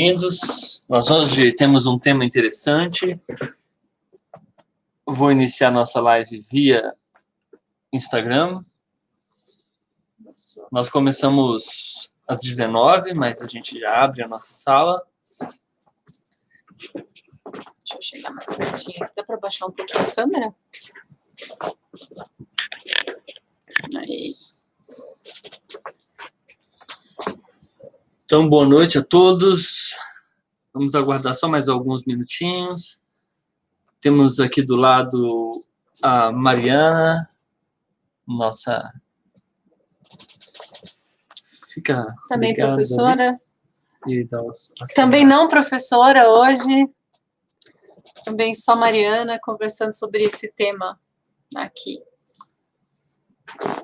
Bem-vindos. Nós hoje temos um tema interessante. Vou iniciar nossa live via Instagram. Nós começamos às 19, mas a gente já abre a nossa sala. Deixa eu chegar mais pertinho aqui. Dá para baixar um pouquinho a câmera? Aí. Então, boa noite a todos. Vamos aguardar só mais alguns minutinhos. Temos aqui do lado a Mariana, nossa... Fica também professora. Também não professora hoje. Também só Mariana, conversando sobre esse tema aqui.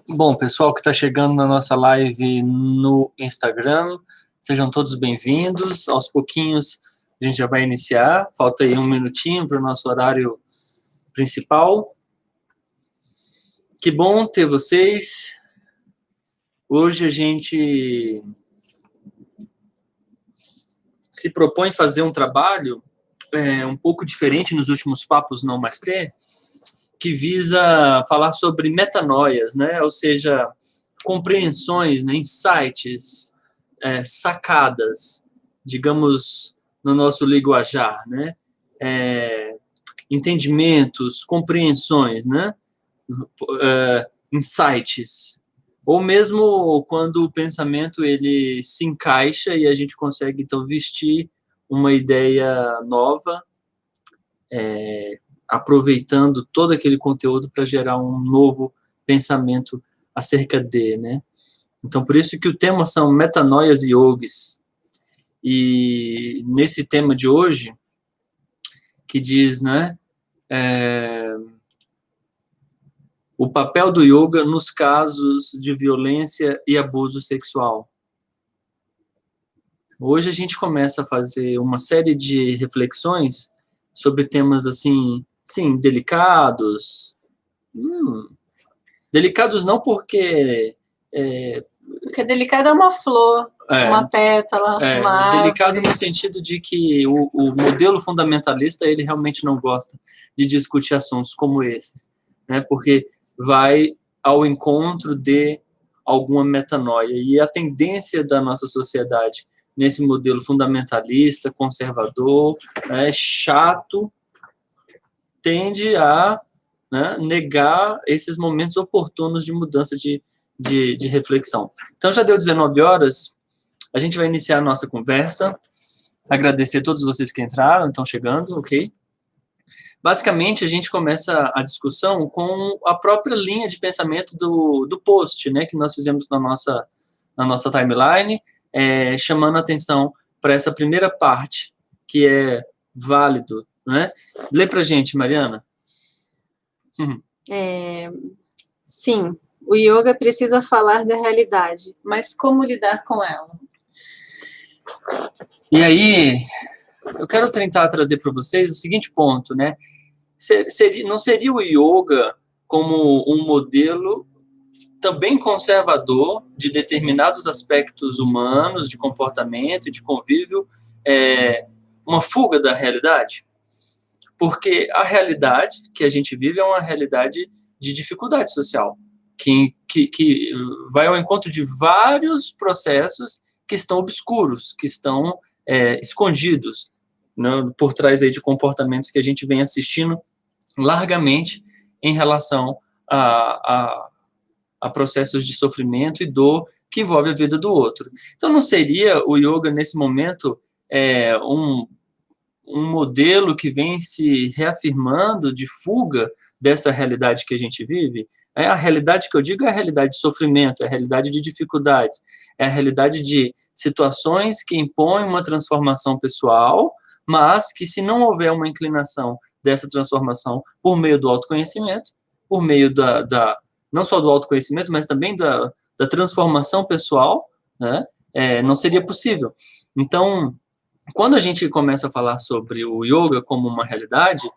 Bom, pessoal que está chegando na nossa live no Instagram, sejam todos bem-vindos. Aos pouquinhos a gente já vai iniciar. Falta aí um minutinho para o nosso horário principal. Que bom ter vocês. Hoje a gente se propõe fazer um trabalho um pouco diferente nos últimos papos não mais ter, que visa falar sobre metanoias, né? Ou seja, compreensões, né? Insights, sacadas, digamos, no nosso linguajar, né? Entendimentos, compreensões, né? Insights. Ou mesmo quando o pensamento ele se encaixa e a gente consegue, então, vestir uma ideia nova, aproveitando todo aquele conteúdo para gerar um novo pensamento acerca de, né? Então, por isso que o tema são metanoias e yogis. E nesse tema de hoje, que diz, né, o papel do yoga nos casos de violência e abuso sexual. Hoje a gente começa a fazer uma série de reflexões sobre temas assim, sim, delicados. Delicados não porque... Porque delicado é uma flor, uma pétala, uma árvore. Delicado no sentido de que o modelo fundamentalista, ele realmente não gosta de discutir assuntos como esses, né? Porque vai ao encontro de alguma metanoia. E a tendência da nossa sociedade nesse modelo fundamentalista, conservador, chato, tende a, né, negar esses momentos oportunos de mudança de reflexão. Então, já deu 19 horas, a gente vai iniciar a nossa conversa, agradecer a todos vocês que entraram, estão chegando, ok? Basicamente, a gente começa a discussão com a própria linha de pensamento do post, né, que nós fizemos na nossa timeline, chamando a atenção para essa primeira parte, que é válido, né? Lê para a gente, Mariana. Sim, o yoga precisa falar da realidade, mas como lidar com ela? E aí, eu quero tentar trazer para vocês o seguinte ponto, né? Não seria o yoga como um modelo também conservador de determinados aspectos humanos, de comportamento e de convívio, uma fuga da realidade? Porque a realidade que a gente vive é uma realidade de dificuldade social, que vai ao encontro de vários processos que estão obscuros, que estão escondidos, né, por trás aí de comportamentos que a gente vem assistindo largamente em relação a processos de sofrimento e dor que envolve a vida do outro. Então, não seria o yoga, nesse momento, um modelo que vem se reafirmando de fuga dessa realidade que a gente vive? A realidade que eu digo é a realidade de sofrimento, é a realidade de dificuldades, é a realidade de situações que impõem uma transformação pessoal, mas que, se não houver uma inclinação dessa transformação por meio do autoconhecimento, por meio não só do autoconhecimento, mas também da transformação pessoal, né, não seria possível. Então, quando a gente começa a falar sobre o yoga como uma realidade,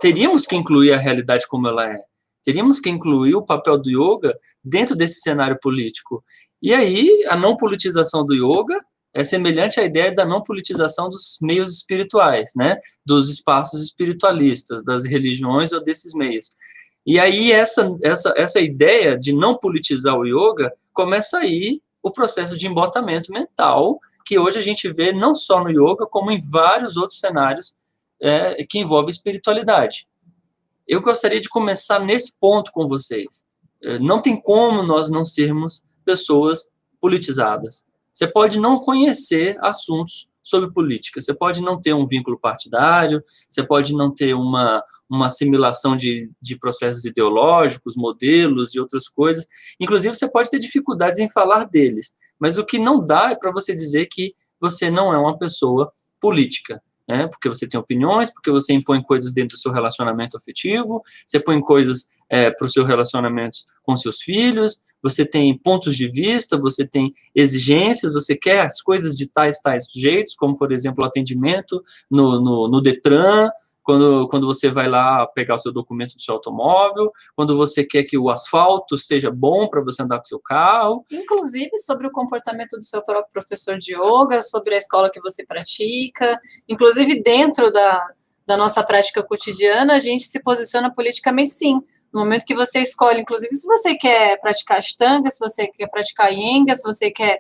teríamos que incluir a realidade como ela é. Teríamos que incluir o papel do yoga dentro desse cenário político. E aí, a não politização do yoga é semelhante à ideia da não politização dos meios espirituais, né? Dos espaços espiritualistas, das religiões ou desses meios. E aí essa ideia de não politizar o yoga começa aí o processo de embotamento mental que hoje a gente vê não só no yoga, como em vários outros cenários que envolvem espiritualidade. Eu gostaria de começar nesse ponto com vocês. Não tem como nós não sermos pessoas politizadas. Você pode não conhecer assuntos sobre política, você pode não ter um vínculo partidário, você pode não ter uma assimilação de processos ideológicos, modelos e outras coisas. Inclusive, você pode ter dificuldades em falar deles, mas o que não dá é para você dizer que você não é uma pessoa política, né? Porque você tem opiniões, porque você impõe coisas dentro do seu relacionamento afetivo, você põe coisas para os seus relacionamentos com seus filhos, você tem pontos de vista, você tem exigências, você quer as coisas de tais jeitos, como, por exemplo, o atendimento no Detran, quando você vai lá pegar o seu documento do seu automóvel, quando você quer que o asfalto seja bom para você andar com o seu carro. Inclusive sobre o comportamento do seu próprio professor de yoga, sobre a escola que você pratica, inclusive dentro da nossa prática cotidiana, a gente se posiciona politicamente sim. No momento que você escolhe, inclusive, se você quer praticar Ashtanga, se você quer praticar Iyengar, se você quer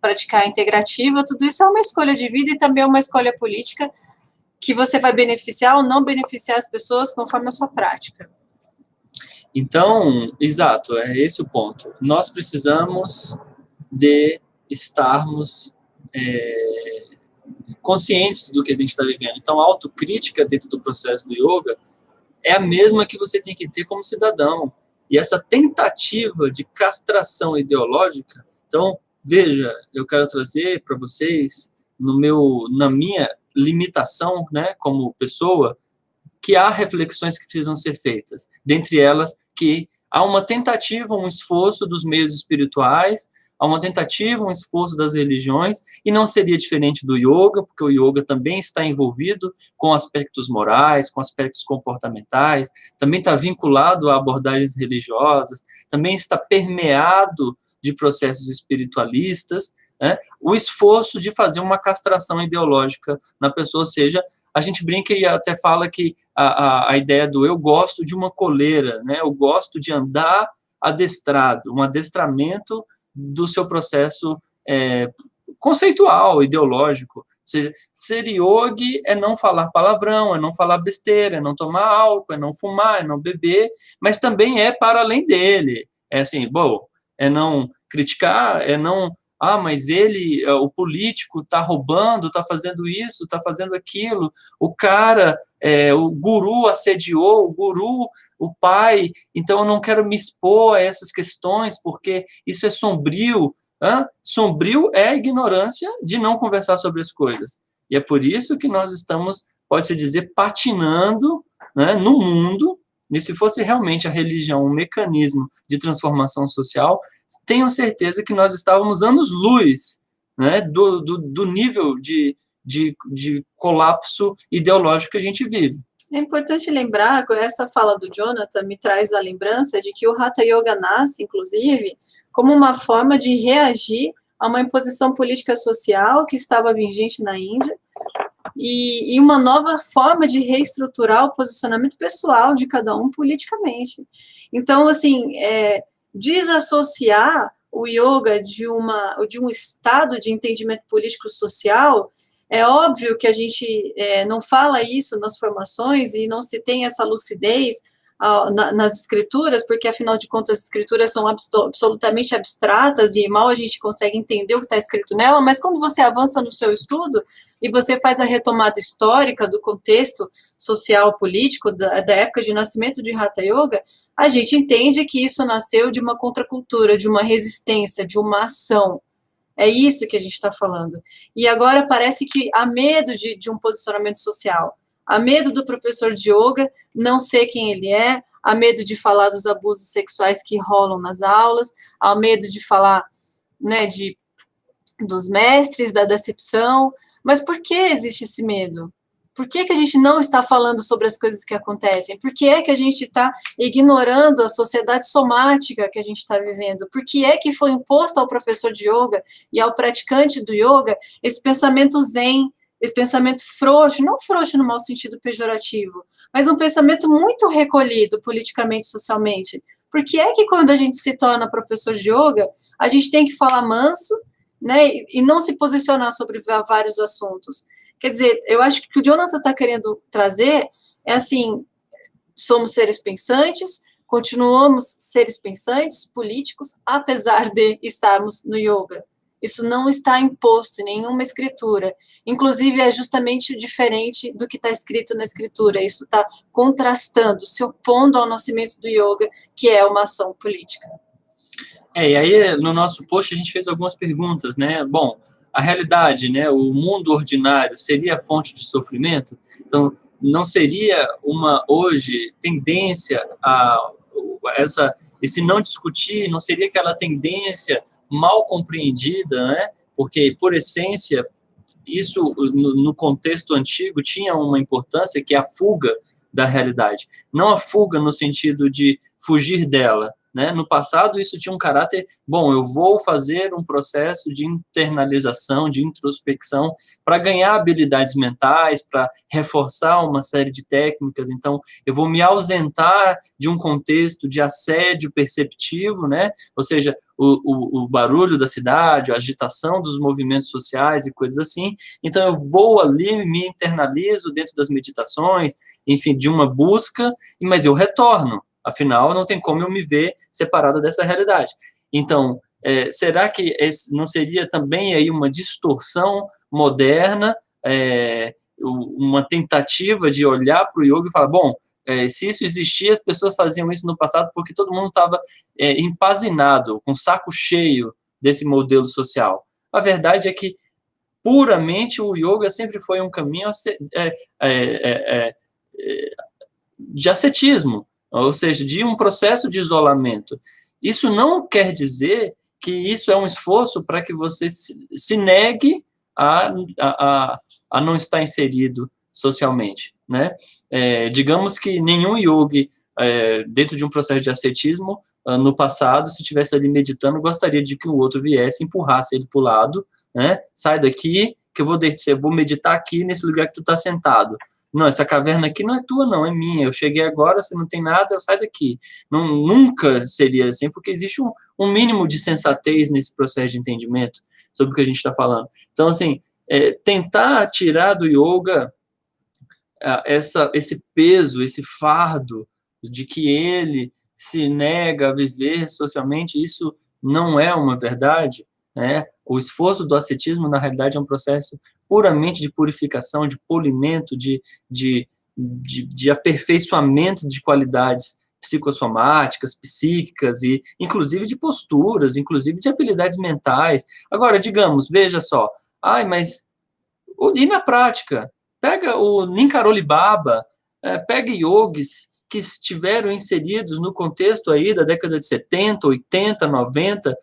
praticar integrativa, tudo isso é uma escolha de vida e também é uma escolha política que você vai beneficiar ou não beneficiar as pessoas conforme a sua prática. Então, exato, é esse o ponto. Nós precisamos de estarmos conscientes do que a gente está vivendo. Então, a autocrítica dentro do processo do yoga é a mesma que você tem que ter como cidadão. E essa tentativa de castração ideológica, então, veja, eu quero trazer para vocês, na minha limitação, né, como pessoa, que há reflexões que precisam ser feitas. Dentre elas, que há uma tentativa, um esforço dos meios espirituais, há uma tentativa, um esforço das religiões, e não seria diferente do yoga, porque o yoga também está envolvido com aspectos morais, com aspectos comportamentais, também está vinculado a abordagens religiosas, também está permeado de processos espiritualistas, né? O esforço de fazer uma castração ideológica na pessoa, ou seja, a gente brinca e até fala que a ideia do eu gosto de uma coleira, né? Eu gosto de andar adestrado, um adestramento do seu processo conceitual, ideológico. Ou seja, ser yogi é não falar palavrão, é não falar besteira, é não tomar álcool, é não fumar, é não beber, mas também é para além dele. É assim, é não criticar, é não... mas ele, o político, está roubando, está fazendo isso, está fazendo aquilo, o cara, o guru assediou, o guru, o pai, então eu não quero me expor a essas questões, porque isso é sombrio. Sombrio é a ignorância de não conversar sobre as coisas. E é por isso que nós estamos, pode-se dizer, patinando, né, no mundo. E se fosse realmente a religião um mecanismo de transformação social, tenho certeza que nós estávamos anos-luz, né, do nível de colapso ideológico que a gente vive. É importante lembrar, essa fala do Jonathan me traz a lembrança de que o Hatha Yoga nasce, inclusive, como uma forma de reagir a uma imposição política social que estava vigente na Índia e uma nova forma de reestruturar o posicionamento pessoal de cada um politicamente. Então, assim, desassociar o yoga de um estado de entendimento político-social, é óbvio que a gente não fala isso nas formações e não se tem essa lucidez nas escrituras, porque, afinal de contas, as escrituras são absolutamente abstratas e mal a gente consegue entender o que está escrito nela, mas quando você avança no seu estudo e você faz a retomada histórica do contexto social, político, da época de nascimento de Hatha Yoga, a gente entende que isso nasceu de uma contracultura, de uma resistência, de uma ação. É isso que a gente está falando. E agora parece que há medo de um posicionamento social, há medo do professor de yoga não ser quem ele é, há medo de falar dos abusos sexuais que rolam nas aulas, há medo de falar, né, dos mestres, da decepção. Mas por que existe esse medo? Por que a gente não está falando sobre as coisas que acontecem? Por que é que a gente está ignorando a sociedade somática que a gente está vivendo? Por que é que foi imposto ao professor de yoga e ao praticante do yoga esse pensamento zen, esse pensamento frouxo, não frouxo no mau sentido pejorativo, mas um pensamento muito recolhido politicamente, socialmente? Por que é que quando a gente se torna professor de yoga, a gente tem que falar manso, né, e não se posicionar sobre vários assuntos? Quer dizer, eu acho que o que o Jonathan está querendo trazer é assim, somos seres pensantes, continuamos seres pensantes, políticos, apesar de estarmos no yoga. Isso não está imposto em nenhuma escritura. Inclusive, é justamente diferente do que está escrito na escritura. Isso está contrastando, se opondo ao nascimento do yoga, que é uma ação política. E aí, no nosso post, a gente fez algumas perguntas, né? Bom, a realidade, né, o mundo ordinário seria a fonte de sofrimento? Então, não seria hoje, tendência a esse não discutir, não seria aquela tendência mal compreendida, né? Porque, por essência, isso, no contexto antigo, tinha uma importância, que é a fuga da realidade. Não a fuga no sentido de fugir dela, né? No passado, isso tinha um caráter, bom, eu vou fazer um processo de internalização, de introspecção, para ganhar habilidades mentais, para reforçar uma série de técnicas. Então, eu vou me ausentar de um contexto de assédio perceptivo, né? Ou seja, o barulho da cidade, a agitação dos movimentos sociais e coisas assim. Então, eu vou ali, me internalizo dentro das meditações, enfim, de uma busca, mas eu retorno. Afinal, não tem como eu me ver separado dessa realidade. Então, será que não seria também aí uma distorção moderna, uma tentativa de olhar para o yoga e falar, bom, se isso existia, as pessoas faziam isso no passado porque todo mundo estava empazinado, com o saco cheio desse modelo social. A verdade é que, puramente, o yoga sempre foi um caminho de ascetismo, ou seja, de um processo de isolamento. Isso não quer dizer que isso é um esforço para que você se negue a não estar inserido socialmente, né? Digamos que nenhum yogi, dentro de um processo de ascetismo, no passado, se estivesse ali meditando, gostaria de que o outro viesse, empurrasse ele para o lado, né? Sai daqui, que eu vou meditar aqui nesse lugar que tu está sentado. Não, essa caverna aqui não é tua, não, é minha. Eu cheguei agora, se não tem nada, eu saio daqui. Não, nunca seria assim, porque existe um mínimo de sensatez nesse processo de entendimento sobre o que a gente está falando. Então, assim, tentar tirar do yoga esse peso, esse fardo de que ele se nega a viver socialmente, isso não é uma verdade, né? O esforço do ascetismo, na realidade, é um processo puramente de purificação, de polimento, de aperfeiçoamento de qualidades psicossomáticas, psíquicas, e inclusive de posturas, inclusive de habilidades mentais. Agora, digamos, veja só, mas e na prática? Pega o Ninkaroli Baba, pega yogis que estiveram inseridos no contexto aí da década de 70, 80, 90,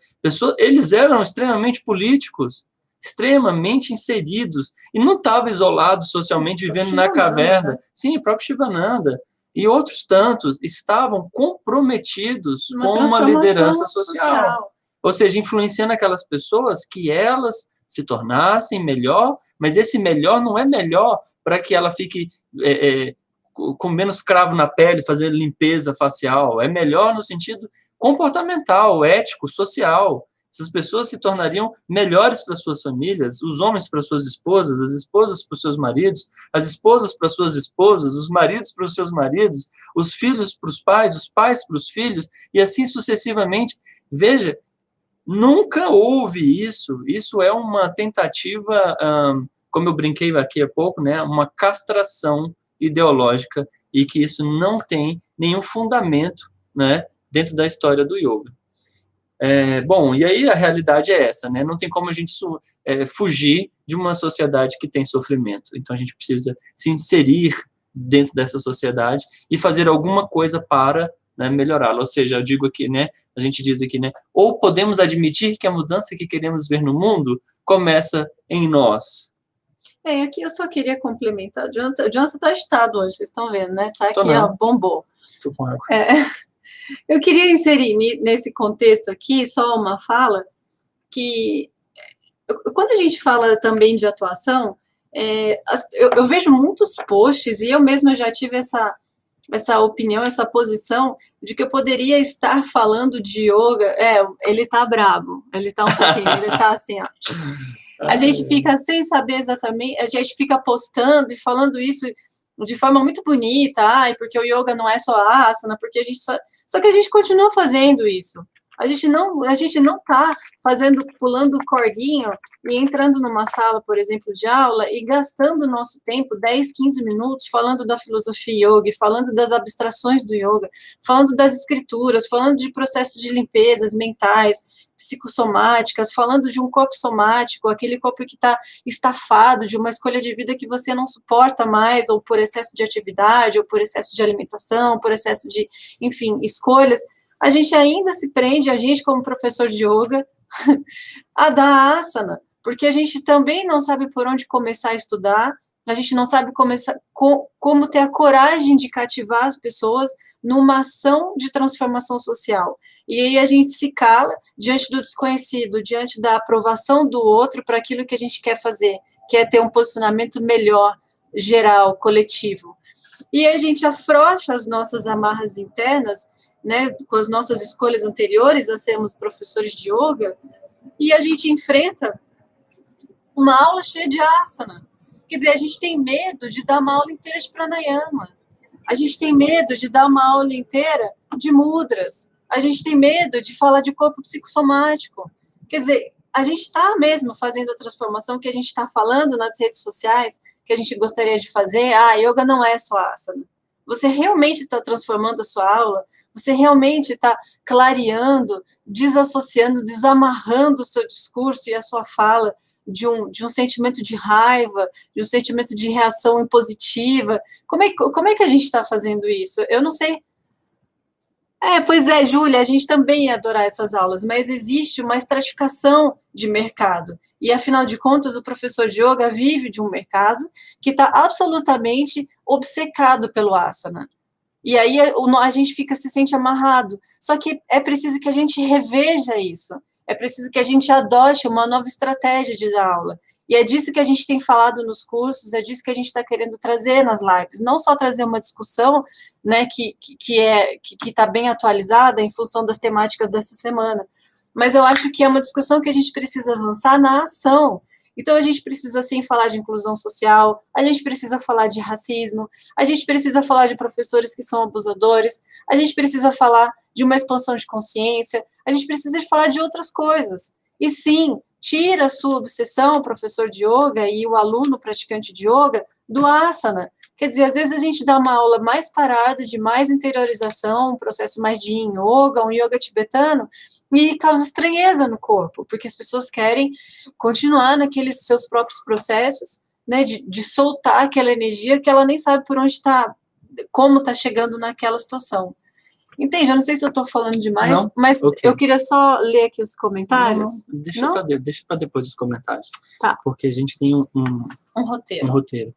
eles eram extremamente políticos, extremamente inseridos, e não estavam isolados socialmente, vivendo na caverna. Sim, o próprio Shivananda. E outros tantos estavam comprometidos com uma liderança social. Ou seja, influenciando aquelas pessoas que elas se tornassem melhor, mas esse melhor não é melhor para que ela fique com menos cravo na pele, fazer limpeza facial. É melhor no sentido comportamental, ético, social. Essas pessoas se tornariam melhores para suas famílias, os homens para suas esposas, as esposas para os seus maridos, as esposas para suas esposas, os maridos para os seus maridos, os filhos para os pais para os filhos, e assim sucessivamente. Veja, nunca houve isso. Isso é uma tentativa, como eu brinquei aqui há pouco, né, uma castração ideológica, e que isso não tem nenhum fundamento, né, dentro da história do yoga. Bom, e aí a realidade é essa, né? Não tem como a gente fugir de uma sociedade que tem sofrimento. Então a gente precisa se inserir dentro dessa sociedade e fazer alguma coisa para, né, melhorá-la. Ou seja, eu digo aqui, né, a gente diz aqui, né, ou podemos admitir que a mudança que queremos ver no mundo começa em nós. Aqui eu só queria complementar. O Jonathan está agitado hoje, vocês estão vendo, né? Está aqui, ó, não. bombou. Tô com água. Eu queria inserir nesse contexto aqui só uma fala que, quando a gente fala também de atuação, eu vejo muitos posts, e eu mesma já tive essa opinião, essa posição, de que eu poderia estar falando de yoga. Ele tá brabo, ele tá um pouquinho, ele tá assim, ó. A gente fica sem saber exatamente, a gente fica postando e falando isso de forma muito bonita, porque o yoga não é só asana, porque a gente só que a gente continua fazendo isso. A gente não tá pulando o corguinho e entrando numa sala, por exemplo, de aula e gastando o nosso tempo, 10, 15 minutos, falando da filosofia yoga, falando das abstrações do yoga, falando das escrituras, falando de processos de limpezas mentais, psicossomáticas, falando de um corpo somático, aquele corpo que está estafado, de uma escolha de vida que você não suporta mais, ou por excesso de atividade, ou por excesso de alimentação, por excesso de, enfim, escolhas. A gente ainda se prende, a gente como professor de yoga, a dar asana, porque a gente também não sabe por onde começar a estudar, a gente não sabe como ter a coragem de cativar as pessoas numa ação de transformação social. E aí a gente se cala diante do desconhecido, diante da aprovação do outro para aquilo que a gente quer fazer, que é ter um posicionamento melhor, geral, coletivo. E a gente afrouxa as nossas amarras internas, né, com as nossas escolhas anteriores a sermos professores de yoga, e a gente enfrenta uma aula cheia de asana. Quer dizer, a gente tem medo de dar uma aula inteira de pranayama. A gente tem medo de dar uma aula inteira de mudras. A gente tem medo de falar de corpo psicossomático. Quer dizer, a gente está mesmo fazendo a transformação que a gente está falando nas redes sociais, que a gente gostaria de fazer. Yoga não é só asana. Você realmente está transformando a sua aula? Você realmente está clareando, desassociando, desamarrando o seu discurso e a sua fala de um sentimento de raiva, de um sentimento de reação impositiva? Como é que a gente está fazendo isso? Eu não sei. Pois é, Júlia, a gente também ia adorar essas aulas, mas existe uma estratificação de mercado. E, afinal de contas, o professor de yoga vive de um mercado que está absolutamente obcecado pelo asana. E aí a gente se sente amarrado. Só que é preciso que a gente reveja isso. É preciso que a gente adote uma nova estratégia de dar aula. E é disso que a gente tem falado nos cursos, é disso que a gente está querendo trazer nas lives. Não só trazer uma discussão, né, que está bem atualizada em função das temáticas dessa semana, mas eu acho que é uma discussão que a gente precisa avançar na ação. Então, a gente precisa, sim, falar de inclusão social, a gente precisa falar de racismo, a gente precisa falar de professores que são abusadores, a gente precisa falar de uma expansão de consciência, a gente precisa falar de outras coisas. E, sim, tira a sua obsessão, professor de yoga e o aluno praticante de yoga, do asana. Quer dizer, às vezes a gente dá uma aula mais parada, de mais interiorização, um processo mais de yin yoga, um yoga tibetano, e causa estranheza no corpo, porque as pessoas querem continuar naqueles seus próprios processos, né, de soltar aquela energia que ela nem sabe por onde está, como está chegando naquela situação. Entende? Eu não sei se eu estou falando demais, não, mas okay. Eu queria só ler aqui os comentários. Não, deixa para depois os comentários. Tá. Porque a gente tem um roteiro.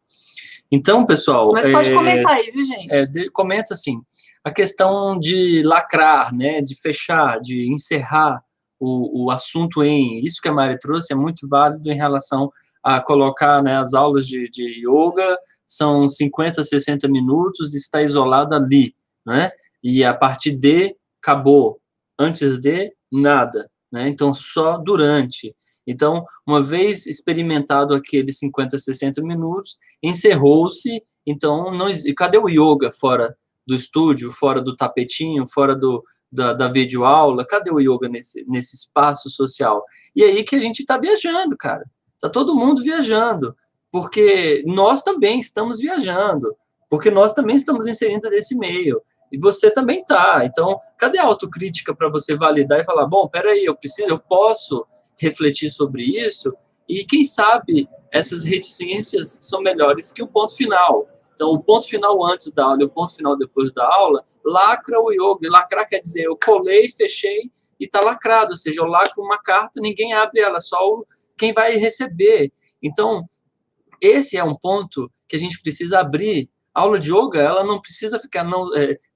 Então, pessoal... Mas pode comentar aí, viu, gente? Comenta assim, a questão de lacrar, né, de fechar, de encerrar o assunto em... Isso que a Mari trouxe é muito válido em relação a colocar, né, as aulas de yoga, são 50, 60 minutos, está isolado ali, né? E a partir de, acabou. Antes de, nada, né? Então, só durante. Então, uma vez experimentado aqueles 50, 60 minutos, encerrou-se. Então, cadê o yoga fora do estúdio, fora do tapetinho, fora da videoaula? Cadê o yoga nesse espaço social? E aí que a gente está viajando, cara. Está todo mundo viajando. Porque nós também estamos viajando. Porque nós também estamos inserindo nesse meio. E você também tá. Então, cadê a autocrítica para você validar e falar, bom, peraí, eu posso refletir sobre isso, e quem sabe essas reticências são melhores que o ponto final. Então, o ponto final antes da aula e o ponto final depois da aula, lacra o yoga. E lacrar quer dizer, eu colei, fechei e está lacrado, ou seja, eu lacro uma carta, ninguém abre ela, só quem vai receber. Então, esse é um ponto que a gente precisa abrir. A aula de yoga, ela não precisa ficar,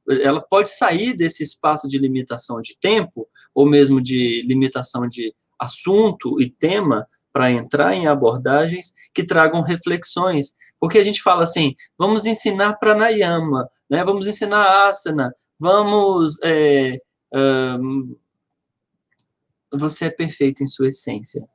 ela pode sair desse espaço de limitação de tempo, ou mesmo de limitação de assunto e tema, para entrar em abordagens que tragam reflexões. Porque a gente fala assim, vamos ensinar pranayama, né? Vamos ensinar asana, vamos... você é perfeito em sua essência.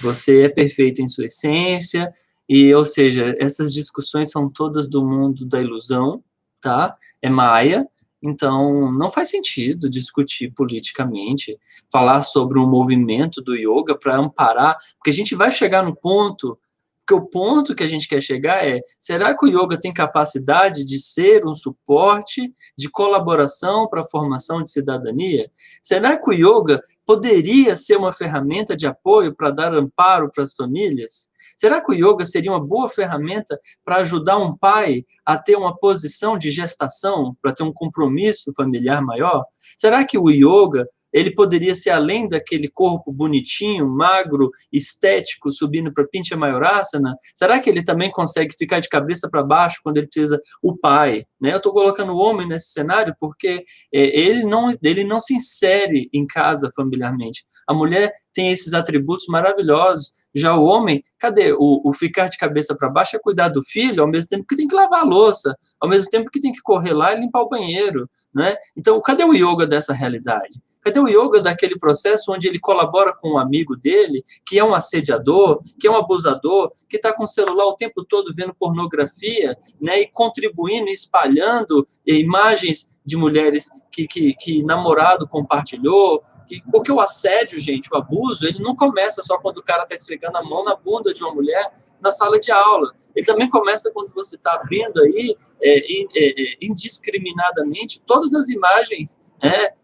Você é perfeito em sua essência, e, ou seja, essas discussões são todas do mundo da ilusão, tá? É Maia, então não faz sentido discutir politicamente, falar sobre um movimento do yoga para amparar, porque a gente vai chegar no ponto, porque o ponto que a gente quer chegar é, será que o yoga tem capacidade de ser um suporte de colaboração para a formação de cidadania? Será que o yoga poderia ser uma ferramenta de apoio para dar amparo para as famílias? Será que o yoga seria uma boa ferramenta para ajudar um pai a ter uma posição de gestação, para ter um compromisso familiar maior? Será que o yoga ele poderia ser além daquele corpo bonitinho, magro, estético, subindo para Pincha Mayurasana? Será que ele também consegue ficar de cabeça para baixo quando ele precisa o pai? Né? Eu estou colocando o homem nesse cenário porque ele não se insere em casa familiarmente. A mulher tem esses atributos maravilhosos. Já o homem, cadê? O ficar de cabeça para baixo é cuidar do filho, ao mesmo tempo que tem que lavar a louça, ao mesmo tempo que tem que correr lá e limpar o banheiro, né? Então, cadê o yoga dessa realidade? Cadê o yoga daquele processo onde ele colabora com um amigo dele, que é um assediador, que é um abusador, que está com o celular o tempo todo vendo pornografia, né, e contribuindo, espalhando imagens de mulheres que namorado compartilhou? Porque o assédio, gente, o abuso, ele não começa só quando o cara está esfregando a mão na bunda de uma mulher na sala de aula. Ele também começa quando você está abrindo aí, indiscriminadamente, todas as imagens,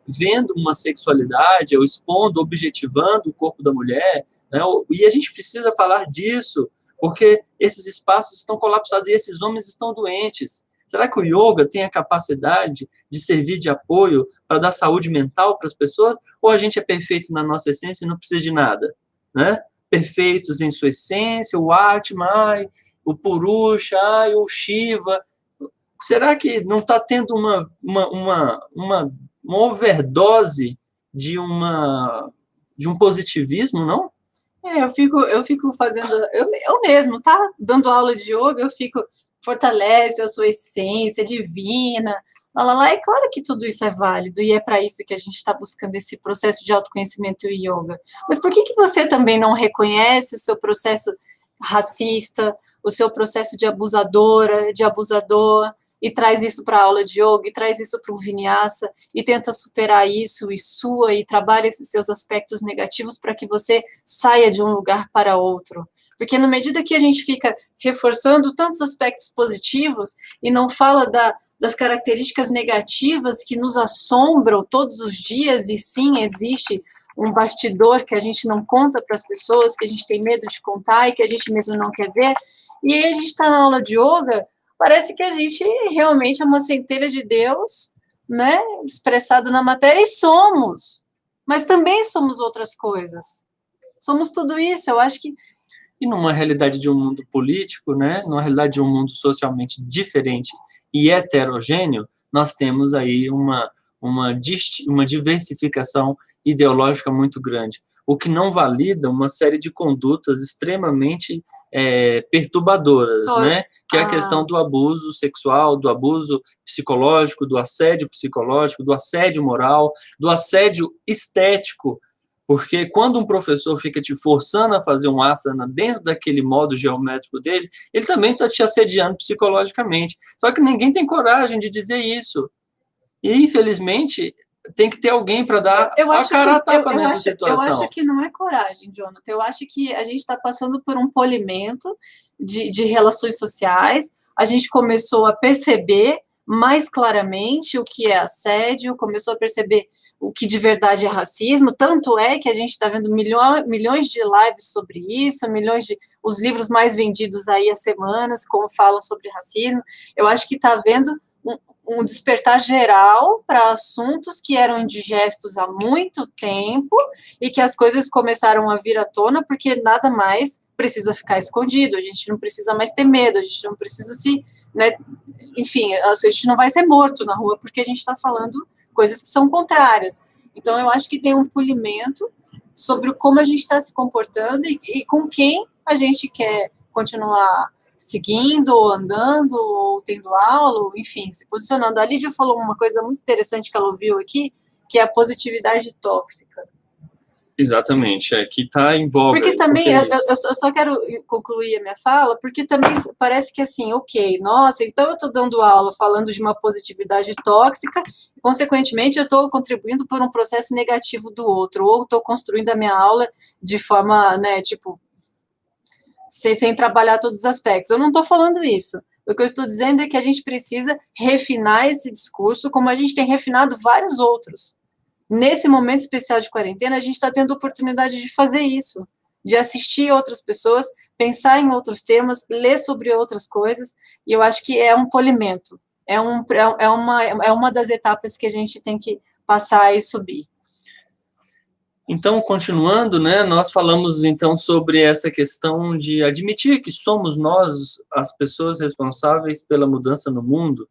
vendo uma sexualidade, ou expondo, objetivando o corpo da mulher, né? E a gente precisa falar disso, porque esses espaços estão colapsados e esses homens estão doentes. Será que o yoga tem a capacidade de servir de apoio para dar saúde mental para as pessoas? Ou a gente é perfeito na nossa essência e não precisa de nada? Né? Perfeitos em sua essência, o Atma, o Purusha, o Shiva. Será que não está tendo uma overdose de um positivismo, não? Eu fico fazendo, eu mesmo, tá? Dando aula de yoga, eu fico, fortalece a sua essência divina, lá. É claro que tudo isso é válido, e é para isso que a gente está buscando esse processo de autoconhecimento e yoga. Mas por que você também não reconhece o seu processo racista, o seu processo de abusadora, de abusador, e traz isso para a aula de yoga, e traz isso para o vinyasa, e tenta superar isso, e trabalha esses seus aspectos negativos para que você saia de um lugar para outro? Porque na medida que a gente fica reforçando tantos aspectos positivos e não fala das características negativas que nos assombram todos os dias, e sim, existe um bastidor que a gente não conta para as pessoas, que a gente tem medo de contar e que a gente mesmo não quer ver, e aí a gente está na aula de yoga, parece que a gente realmente é uma centelha de Deus, né, expressado na matéria, e somos, mas também somos outras coisas. Somos tudo isso, eu acho que... E numa realidade de um mundo político, né, numa realidade de um mundo socialmente diferente e heterogêneo, nós temos aí uma diversificação ideológica muito grande, o que não valida uma série de condutas extremamente perturbadoras, né? Que é a questão do abuso sexual, do abuso psicológico, do assédio psicológico, do assédio moral, do assédio estético, porque quando um professor fica te forçando a fazer um asana dentro daquele modo geométrico dele, ele também está te assediando psicologicamente. Só que ninguém tem coragem de dizer isso. E, infelizmente, tem que ter alguém para dar a cara a tapa nessa situação. Eu acho que não é coragem, Jonathan. Eu acho que a gente está passando por um polimento de relações sociais. A gente começou a perceber mais claramente o que é assédio, começou a perceber o que de verdade é racismo, tanto é que a gente está vendo milhões de lives sobre isso, os livros mais vendidos aí há semanas, como falam sobre racismo. Eu acho que está havendo um despertar geral para assuntos que eram indigestos há muito tempo e que as coisas começaram a vir à tona porque nada mais precisa ficar escondido, a gente não precisa mais ter medo, a gente não precisa se, né, enfim, a gente não vai ser morto na rua porque a gente está falando coisas que são contrárias. Então, eu acho que tem um polimento sobre como a gente está se comportando e com quem a gente quer continuar seguindo, ou andando, ou tendo aula, ou, enfim, se posicionando. A Lídia falou uma coisa muito interessante que ela ouviu aqui, que é a positividade tóxica. Exatamente, que está em voga. Porque também, eu só quero concluir a minha fala, porque também parece que assim, ok, nossa, então eu estou dando aula falando de uma positividade tóxica, e, consequentemente eu estou contribuindo por um processo negativo do outro, ou estou construindo a minha aula de forma, né, tipo, sem trabalhar todos os aspectos. Eu não estou falando isso. O que eu estou dizendo é que a gente precisa refinar esse discurso, como a gente tem refinado vários outros. Nesse momento especial de quarentena, a gente está tendo oportunidade de fazer isso, de assistir outras pessoas, pensar em outros temas, ler sobre outras coisas, e eu acho que é um polimento, é uma das etapas que a gente tem que passar e subir. Então, continuando, né, nós falamos então sobre essa questão de admitir que somos nós as pessoas responsáveis pela mudança no mundo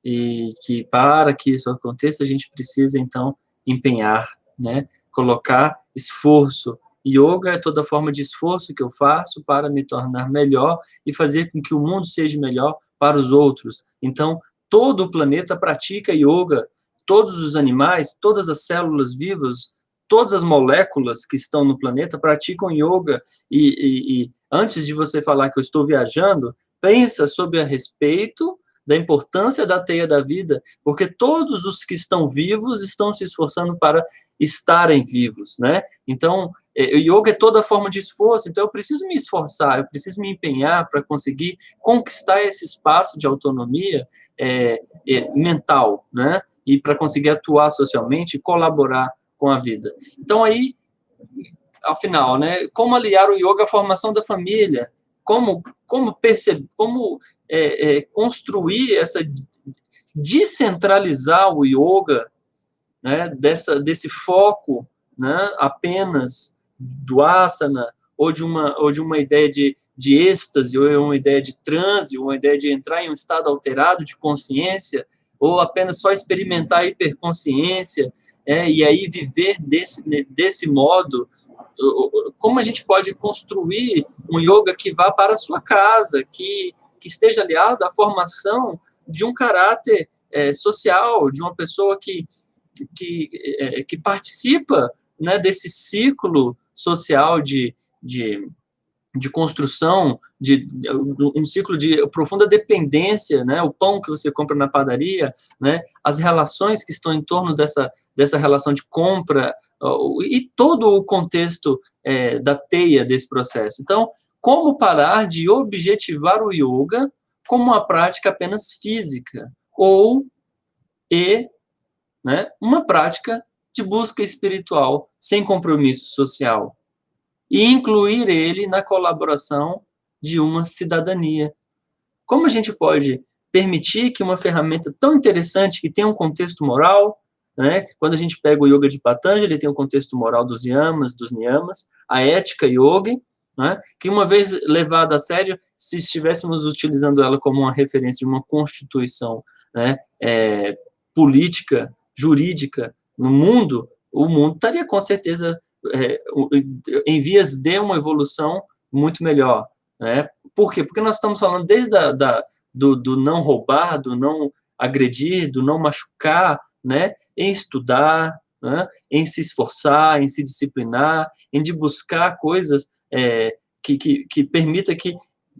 e que para que isso aconteça a gente precisa então empenhar, né, colocar esforço. Yoga é toda forma de esforço que eu faço para me tornar melhor e fazer com que o mundo seja melhor para os outros. Então, todo o planeta pratica yoga, todos os animais, todas as células vivas, todas as moléculas que estão no planeta praticam yoga e antes de você falar que eu estou viajando, pensa sobre a respeito da importância da teia da vida, porque todos os que estão vivos estão se esforçando para estarem vivos, né? Então, o yoga é toda forma de esforço, então eu preciso me esforçar, eu preciso me empenhar para conseguir conquistar esse espaço de autonomia mental, né? E para conseguir atuar socialmente e colaborar com a vida. Então, aí, ao final, né, como aliar o yoga à formação da família, como construir essa, descentralizar o yoga, né, desse foco, né, apenas do asana, ou de uma ideia de êxtase, ou uma ideia de transe, ou uma ideia de entrar em um estado alterado de consciência, ou apenas só experimentar a hiperconsciência, e aí viver desse modo. Como a gente pode construir um yoga que vá para a sua casa, que esteja aliado à formação de um caráter social, de uma pessoa que participa, né, desse ciclo social de construção, um ciclo de profunda dependência, né? O pão que você compra na padaria, né? As relações que estão em torno dessa relação de compra e todo o contexto da teia desse processo. Então, como parar de objetivar o yoga como uma prática apenas física né, uma prática de busca espiritual sem compromisso social e incluir ele na colaboração de uma cidadania. Como a gente pode permitir que uma ferramenta tão interessante, que tem um contexto moral, né, quando a gente pega o Yoga de Patanjali, tem um contexto moral dos yamas, dos niyamas, a ética yoga, né, que uma vez levada a sério, se estivéssemos utilizando ela como uma referência de uma constituição, né, política, jurídica no mundo, o mundo estaria com certeza em vias de uma evolução muito melhor, né? Por quê? Porque nós estamos falando desde do não roubar, do não agredir, do não machucar, né? Em estudar, né? Em se esforçar, em se disciplinar, em de buscar coisas que permita que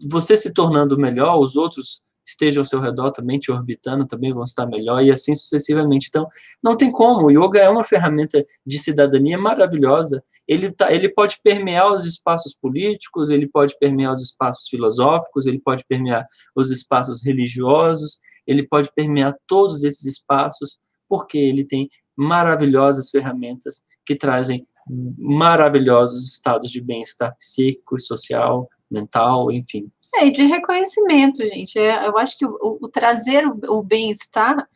você se tornando melhor, os outros estejam ao seu redor também, te orbitando, também vão estar melhor, e assim sucessivamente. Então, não tem como. O yoga é uma ferramenta de cidadania maravilhosa. Ele pode permear os espaços políticos, ele pode permear os espaços filosóficos, ele pode permear os espaços religiosos, ele pode permear todos esses espaços, porque ele tem maravilhosas ferramentas que trazem maravilhosos estados de bem-estar psíquico, social, mental, enfim. E de reconhecimento, gente. Eu acho que o trazer o bem-estar,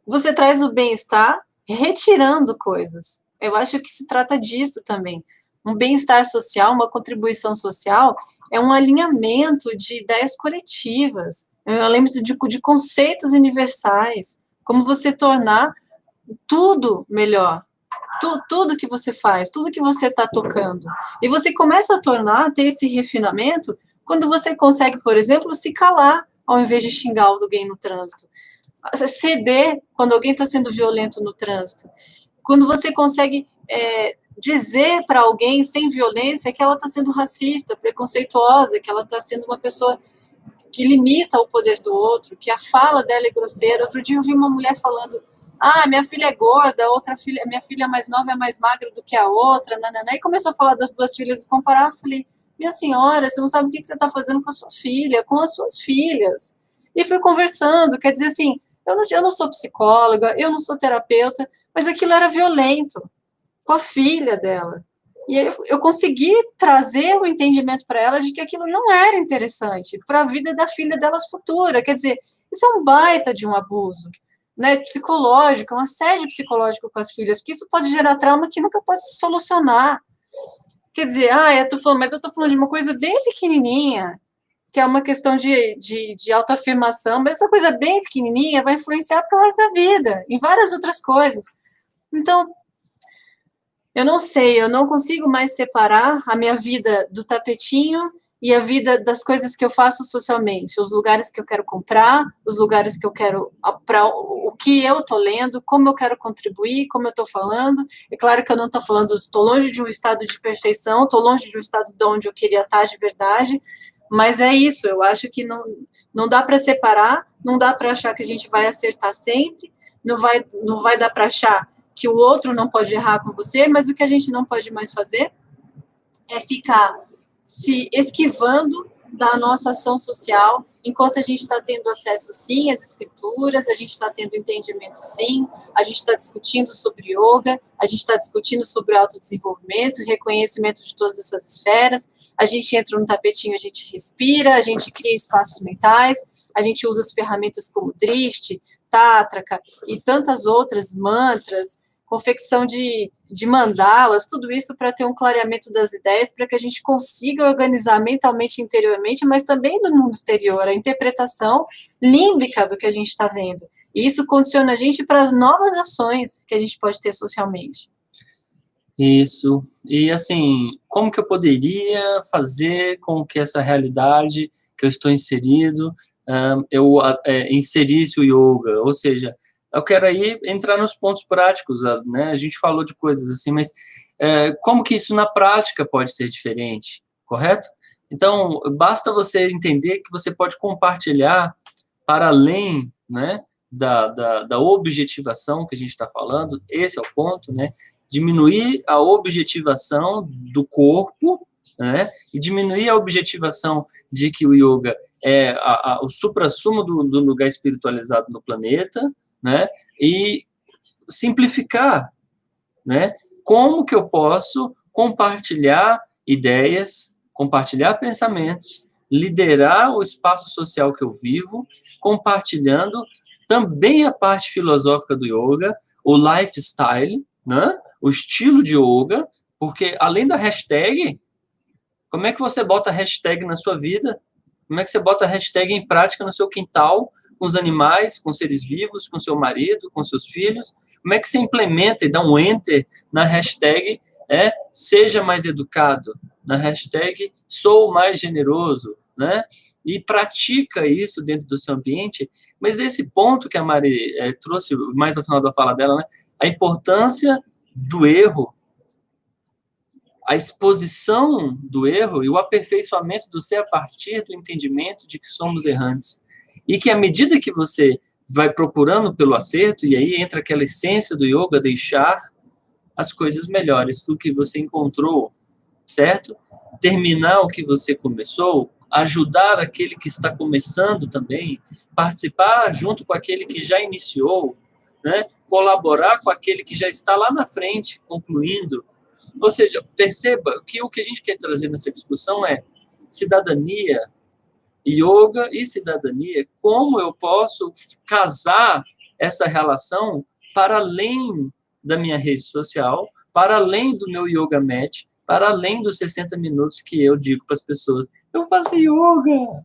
você traz o bem-estar retirando coisas. Eu acho que se trata disso também. Um bem-estar social, uma contribuição social, é um alinhamento de ideias coletivas. Eu lembro de conceitos universais, como você tornar tudo melhor, tudo que você faz, tudo que você está tocando. E você começa a ter esse refinamento quando você consegue, por exemplo, se calar ao invés de xingar alguém no trânsito. Ceder quando alguém está sendo violento no trânsito. Quando você consegue dizer para alguém sem violência que ela está sendo racista, preconceituosa, que ela está sendo uma pessoa que limita o poder do outro, que a fala dela é grosseira. Outro dia eu vi uma mulher falando, minha filha é gorda, minha filha mais nova é mais magra do que a outra, nanana, e começou a falar das duas filhas e comparar. Eu falei, minha senhora, você não sabe o que você está fazendo com a sua filha, com as suas filhas. E fui conversando, quer dizer assim, eu não sou psicóloga, eu não sou terapeuta, mas aquilo era violento com a filha dela. E aí eu consegui trazer o entendimento para ela de que aquilo não era interessante para a vida da filha delas futura. Quer dizer, isso é um baita de um abuso, né, psicológico, um assédio psicológico com as filhas, porque isso pode gerar trauma que nunca pode se solucionar. Quer dizer, mas eu estou falando de uma coisa bem pequenininha, que é uma questão de autoafirmação, mas essa coisa bem pequenininha vai influenciar para o resto da vida, em várias outras coisas. Então, eu não sei, eu não consigo mais separar a minha vida do tapetinho e a vida das coisas que eu faço socialmente, os lugares que eu quero comprar, os lugares que eu quero, para o que eu estou lendo, como eu quero contribuir, como eu estou falando. É claro que eu não estou falando, estou longe de um estado de perfeição, estou longe de um estado de onde eu queria estar de verdade, mas é isso, eu acho que não dá para separar, não dá para achar que a gente vai acertar sempre, não vai dar para achar que o outro não pode errar com você, mas o que a gente não pode mais fazer é ficar se esquivando da nossa ação social, enquanto a gente está tendo acesso, sim, às escrituras, a gente está tendo entendimento, sim, a gente está discutindo sobre yoga, a gente está discutindo sobre autodesenvolvimento, reconhecimento de todas essas esferas, a gente entra no tapetinho, a gente respira, a gente cria espaços mentais, a gente usa as ferramentas como Drishti, Tátraka e tantas outras, mantras, confecção de mandalas, tudo isso para ter um clareamento das ideias, para que a gente consiga organizar mentalmente, interiormente, mas também do mundo exterior, a interpretação límbica do que a gente está vendo. E isso condiciona a gente para as novas ações que a gente pode ter socialmente. Isso. E, assim, como que eu poderia fazer com que essa realidade que eu estou inserido, eu inserisse o yoga? Ou seja, eu quero aí entrar nos pontos práticos, né? A gente falou de coisas assim, mas como que isso na prática pode ser diferente, correto? Então, basta você entender que você pode compartilhar para além, né, da objetivação que a gente está falando, esse é o ponto, né? Diminuir a objetivação do corpo, né? E diminuir a objetivação de que o yoga é o suprassumo do lugar espiritualizado no planeta, né? E simplificar, né? Como que eu posso compartilhar ideias, compartilhar pensamentos, liderar o espaço social que eu vivo, compartilhando também a parte filosófica do yoga, o lifestyle, né? O estilo de yoga, porque além da hashtag, como é que você bota hashtag na sua vida? Como é que você bota hashtag em prática no seu quintal, com os animais, com seres vivos, com seu marido, com seus filhos? Como é que você implementa e dá um enter na hashtag seja mais educado, na hashtag sou mais generoso, né? E pratica isso dentro do seu ambiente. Mas esse ponto que a Mari trouxe mais no final da fala dela, né? A importância do erro, a exposição do erro e o aperfeiçoamento do ser a partir do entendimento de que somos errantes. E que à medida que você vai procurando pelo acerto, e aí entra aquela essência do yoga, deixar as coisas melhores do que você encontrou, certo? Terminar o que você começou, ajudar aquele que está começando também, participar junto com aquele que já iniciou, né? Colaborar com aquele que já está lá na frente, concluindo. Ou seja, perceba que o que a gente quer trazer nessa discussão é cidadania, yoga e cidadania, como eu posso casar essa relação para além da minha rede social, para além do meu yoga mat, para além dos 60 minutos que eu digo para as pessoas, eu faço yoga,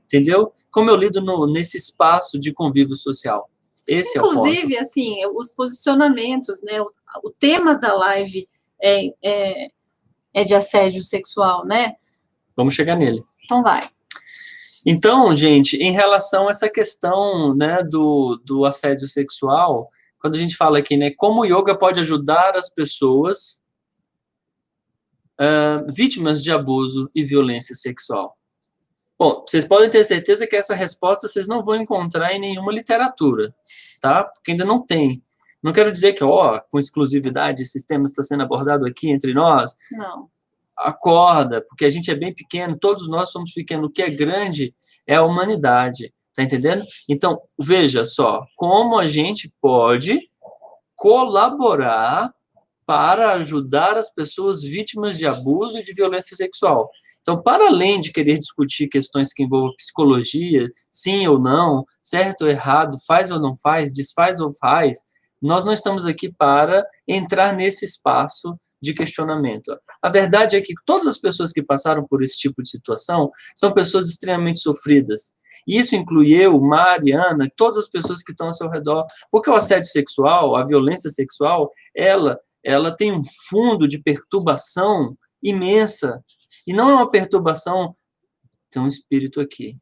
entendeu? Como eu lido nesse espaço de convívio social. Esse é o ponto. Inclusive, assim, os posicionamentos, né? O tema da live é de assédio sexual, né? Vamos chegar nele. Então vai. Então, gente, em relação a essa questão, né, do assédio sexual, quando a gente fala aqui, né, como o yoga pode ajudar as pessoas vítimas de abuso e violência sexual. Bom, vocês podem ter certeza que essa resposta vocês não vão encontrar em nenhuma literatura, tá? Porque ainda não tem. Não quero dizer que, com exclusividade, esse tema está sendo abordado aqui entre nós. Não. Acorda, porque a gente é bem pequeno, todos nós somos pequenos. O que é grande é a humanidade, tá entendendo? Então, veja só, como a gente pode colaborar para ajudar as pessoas vítimas de abuso e de violência sexual. Então, para além de querer discutir questões que envolvam psicologia, sim ou não, certo ou errado, faz ou não faz, desfaz ou faz, nós não estamos aqui para entrar nesse espaço de questionamento. A verdade é que todas as pessoas que passaram por esse tipo de situação são pessoas extremamente sofridas. E isso inclui eu, Mariana, todas as pessoas que estão ao seu redor. Porque o assédio sexual, a violência sexual, ela tem um fundo de perturbação imensa. E não é uma perturbação, tem um espírito aqui.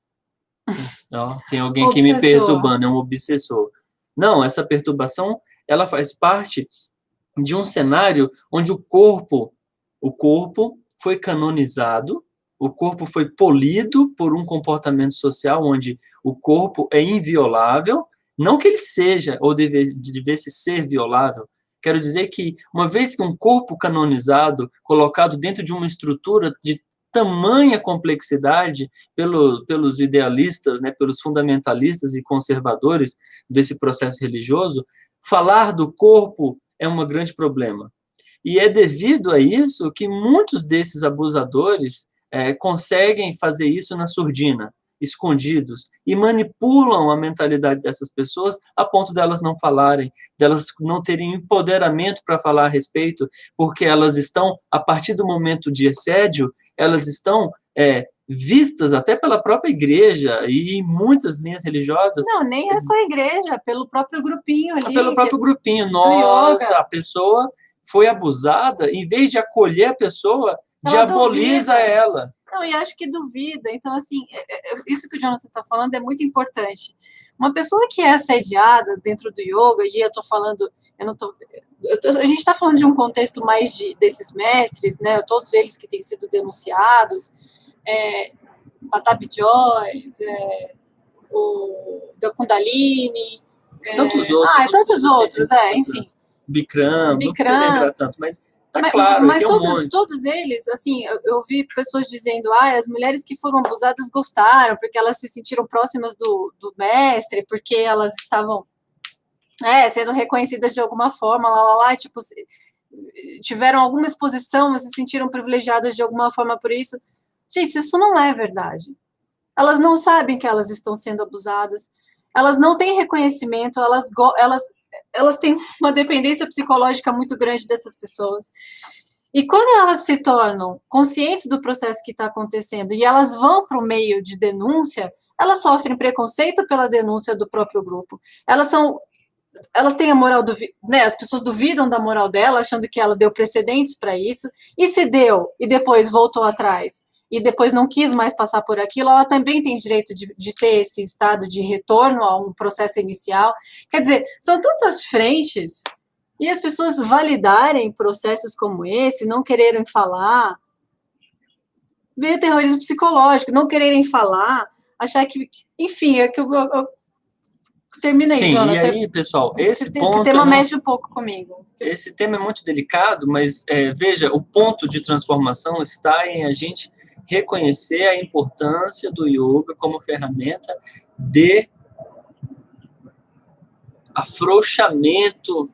Tem alguém aqui me perturbando, é um obsessor. Não, essa perturbação, ela faz parte de um cenário onde o corpo foi canonizado, o corpo foi polido por um comportamento social onde o corpo é inviolável, não que ele seja ou devesse ser violável. Quero dizer que, uma vez que um corpo canonizado, colocado dentro de uma estrutura de tamanha complexidade pelos idealistas, né, pelos fundamentalistas e conservadores desse processo religioso, falar do corpo é um grande problema. E é devido a isso que muitos desses abusadores conseguem fazer isso na surdina, escondidos, e manipulam a mentalidade dessas pessoas a ponto delas não falarem, delas não terem empoderamento para falar a respeito, porque elas estão, a partir do momento de assédio, elas estão vistas até pela própria igreja e em muitas linhas religiosas. Não, nem é só a igreja, pelo próprio grupinho ali. Pelo próprio grupinho. Nossa, a pessoa foi abusada, em vez de acolher a pessoa, diaboliza ela. Não, e acho que duvida. Então, assim, isso que o Jonathan está falando é muito importante. Uma pessoa que é assediada dentro do yoga, e eu estou falando, a gente está falando de um contexto mais desses mestres, né? Todos eles que têm sido denunciados, Patabi Joyce, o da Kundalini, tantos outros. Tantos outros, enfim. Bikram, não precisa lembrar tanto, mas tá claro. Mas todos eles, assim, eu ouvi pessoas dizendo, as mulheres que foram abusadas gostaram, porque elas se sentiram próximas do mestre, porque elas estavam sendo reconhecidas de alguma forma, tipo, tiveram alguma exposição, se sentiram privilegiadas de alguma forma por isso. Gente, isso não é verdade. Elas não sabem que elas estão sendo abusadas, elas não têm reconhecimento, elas têm uma dependência psicológica muito grande dessas pessoas. E quando elas se tornam conscientes do processo que está acontecendo e elas vão para o meio de denúncia, elas sofrem preconceito pela denúncia do próprio grupo. Elas têm a moral, né, as pessoas duvidam da moral dela, achando que ela deu precedentes para isso, e se deu, e depois voltou atrás, e depois não quis mais passar por aquilo, ela também tem direito de ter esse estado de retorno a um processo inicial. Quer dizer, são tantas frentes, e as pessoas validarem processos como esse, não quererem falar, veio o terrorismo psicológico, não quererem falar, achar que, enfim, termina aí, sim, Jonathan. E aí, pessoal, esse tema mexe um pouco comigo. Esse tema é muito delicado, mas veja, o ponto de transformação está em a gente reconhecer a importância do yoga como ferramenta de afrouxamento,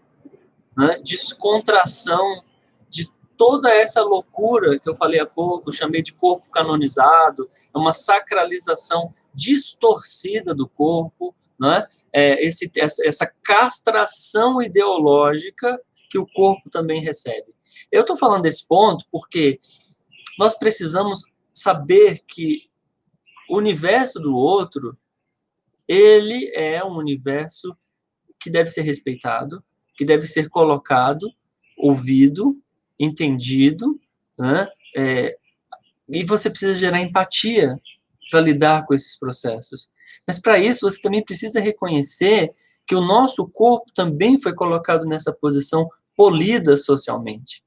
né, descontração de toda essa loucura que eu falei há pouco, chamei de corpo canonizado, é uma sacralização distorcida do corpo, né? Essa castração ideológica que o corpo também recebe. Eu estou falando desse ponto porque nós precisamos saber que o universo do outro, ele é um universo que deve ser respeitado, que deve ser colocado, ouvido, entendido, né? E você precisa gerar empatia para lidar com esses processos. Mas para isso você também precisa reconhecer que o nosso corpo também foi colocado nessa posição polida socialmente.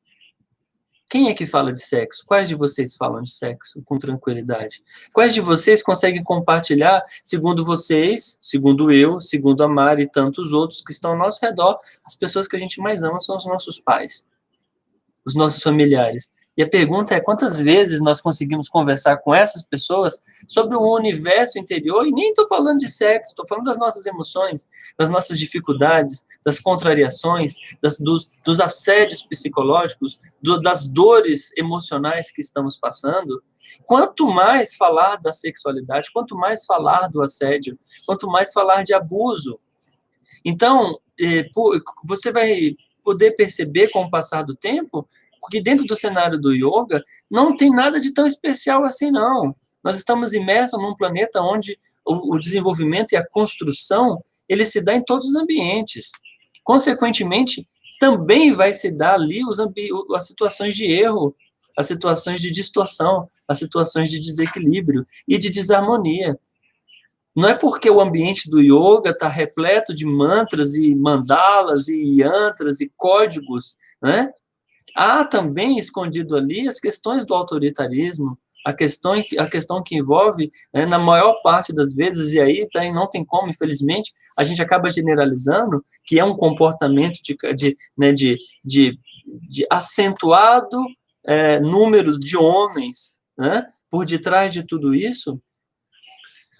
Quem é que fala de sexo? Quais de vocês falam de sexo com tranquilidade? Quais de vocês conseguem compartilhar, segundo vocês, segundo eu, segundo a Mari e tantos outros que estão ao nosso redor, as pessoas que a gente mais ama são os nossos pais, os nossos familiares. E a pergunta é, quantas vezes nós conseguimos conversar com essas pessoas sobre o universo interior? E nem estou falando de sexo, estou falando das nossas emoções, das nossas dificuldades, das contrariações, dos assédios psicológicos, das dores emocionais que estamos passando. Quanto mais falar da sexualidade, quanto mais falar do assédio, quanto mais falar de abuso. Então, você vai poder perceber com o passar do tempo que dentro do cenário do yoga não tem nada de tão especial assim, não. Nós estamos imersos num planeta onde o desenvolvimento e a construção, ele se dá em todos os ambientes. Consequentemente, também vai se dar ali as situações de erro, as situações de distorção, as situações de desequilíbrio e de desarmonia. Não é porque o ambiente do yoga está repleto de mantras e mandalas e yantras e códigos, né? Há também escondido ali as questões do autoritarismo, a questão que envolve, né, na maior parte das vezes, e aí não tem como, infelizmente, a gente acaba generalizando que é um comportamento de acentuado número de homens, né, por detrás de tudo isso,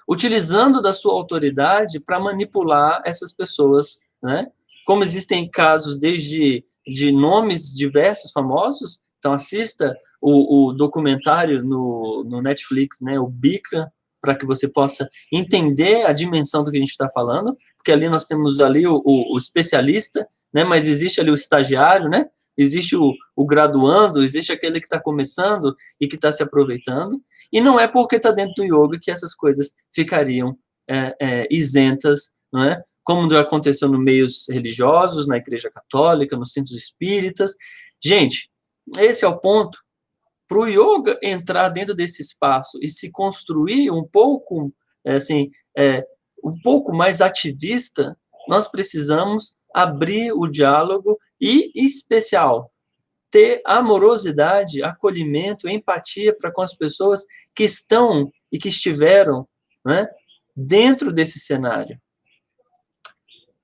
utilizando da sua autoridade para manipular essas pessoas, né? Como existem casos desde de nomes diversos famosos, então assista o documentário no Netflix, né, o Bikram, para que você possa entender a dimensão do que a gente está falando, porque ali nós temos ali o especialista, né, mas existe ali o estagiário, né? Existe o graduando, existe aquele que está começando e que está se aproveitando, e não é porque está dentro do yoga que essas coisas ficariam isentas, não é? Como já aconteceu nos meios religiosos, na Igreja Católica, nos centros espíritas. Gente, esse é o ponto. Para o yoga entrar dentro desse espaço e se construir um pouco, um pouco mais ativista, nós precisamos abrir o diálogo e, em especial, ter amorosidade, acolhimento, empatia para com as pessoas que estão e que estiveram, né, dentro desse cenário.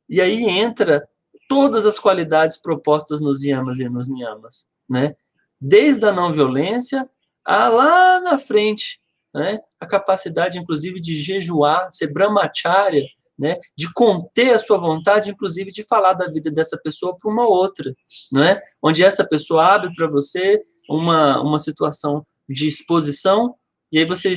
E aí entra todas as qualidades propostas nos yamas e nos niyamas, né? Desde a não violência a lá na frente, né? A capacidade, inclusive, de jejuar, ser brahmacharya, né? De conter a sua vontade, inclusive, de falar da vida dessa pessoa para uma outra, né? Onde essa pessoa abre para você uma situação de exposição e aí você,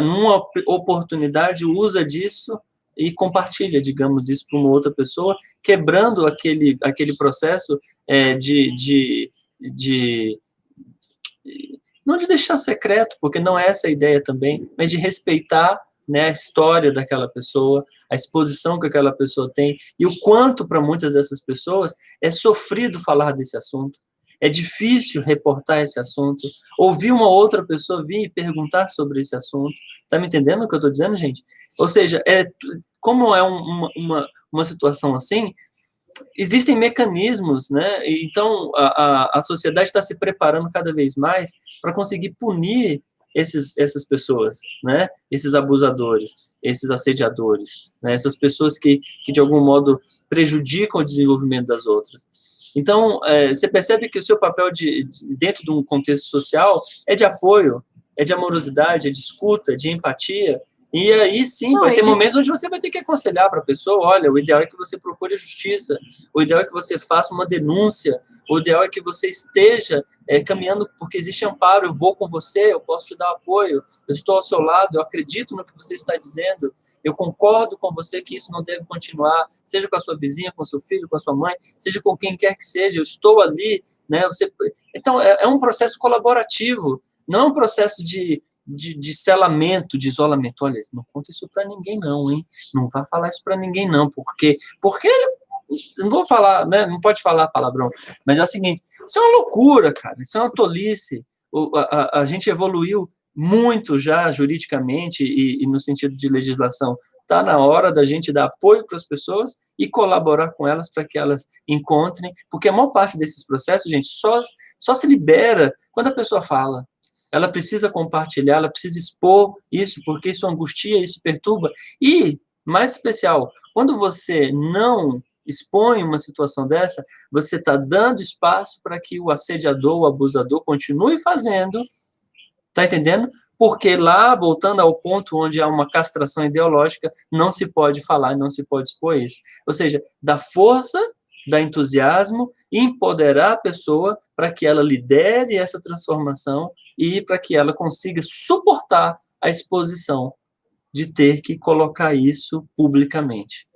numa oportunidade, usa disso e compartilha, digamos, isso para uma outra pessoa, quebrando aquele processo não de deixar secreto, porque não é essa a ideia também, mas de respeitar, né, a história daquela pessoa, a exposição que aquela pessoa tem, e o quanto, para muitas dessas pessoas, é sofrido falar desse assunto. É difícil reportar esse assunto, ouvir uma outra pessoa vir e perguntar sobre esse assunto. Tá me entendendo o que eu estou dizendo, gente? Ou seja, como é uma situação assim, existem mecanismos, né? Então, a sociedade está se preparando cada vez mais para conseguir punir essas pessoas, né? Esses abusadores, esses assediadores, né? Essas pessoas que, de algum modo, prejudicam o desenvolvimento das outras. Então, você percebe que o seu papel dentro de um contexto social é de apoio, é de amorosidade, é de escuta, de empatia, E aí, sim, vai ter momentos onde você vai ter que aconselhar para a pessoa, olha, o ideal é que você procure a justiça, o ideal é que você faça uma denúncia, o ideal é que você esteja caminhando, porque existe amparo, eu vou com você, eu posso te dar apoio, eu estou ao seu lado, eu acredito no que você está dizendo, eu concordo com você que isso não deve continuar, seja com a sua vizinha, com o seu filho, com a sua mãe, seja com quem quer que seja, eu estou ali, né? Então, é um processo colaborativo, não é um processo de selamento, de isolamento. Olha, não conta isso para ninguém não, hein? Não vá falar isso para ninguém não, porque não vou falar, né? Não pode falar palavrão, mas é o seguinte, isso é uma loucura, cara, isso é uma tolice. A gente evoluiu muito já juridicamente e no sentido de legislação. Está na hora da gente dar apoio para as pessoas e colaborar com elas para que elas encontrem, porque a maior parte desses processos, gente, só se libera quando a pessoa fala. Ela precisa compartilhar, ela precisa expor isso, porque isso angustia, isso perturba. E, mais especial, quando você não expõe uma situação dessa, você está dando espaço para que o assediador, o abusador, continue fazendo, tá entendendo? Porque lá, voltando ao ponto onde há uma castração ideológica, não se pode falar, não se pode expor isso. Ou seja, dá força, dá entusiasmo, empoderar a pessoa para que ela lidere essa transformação e para que ela consiga suportar a exposição de ter que colocar isso publicamente.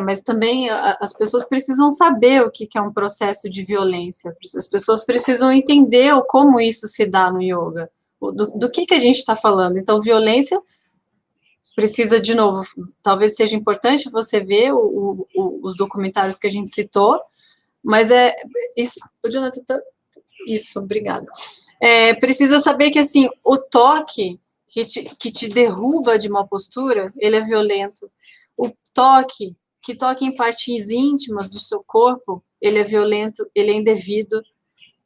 Mas também as pessoas precisam saber o que é um processo de violência. As pessoas precisam entender como isso se dá no yoga. Do que a gente está falando. Então, violência precisa, de novo, talvez seja importante você ver os documentários que a gente citou, mas isso, Jonathan, isso, obrigada. Precisa saber que, assim, o toque que te derruba de uma postura, ele é violento. O toque que toca em partes íntimas do seu corpo, ele é violento, ele é indevido,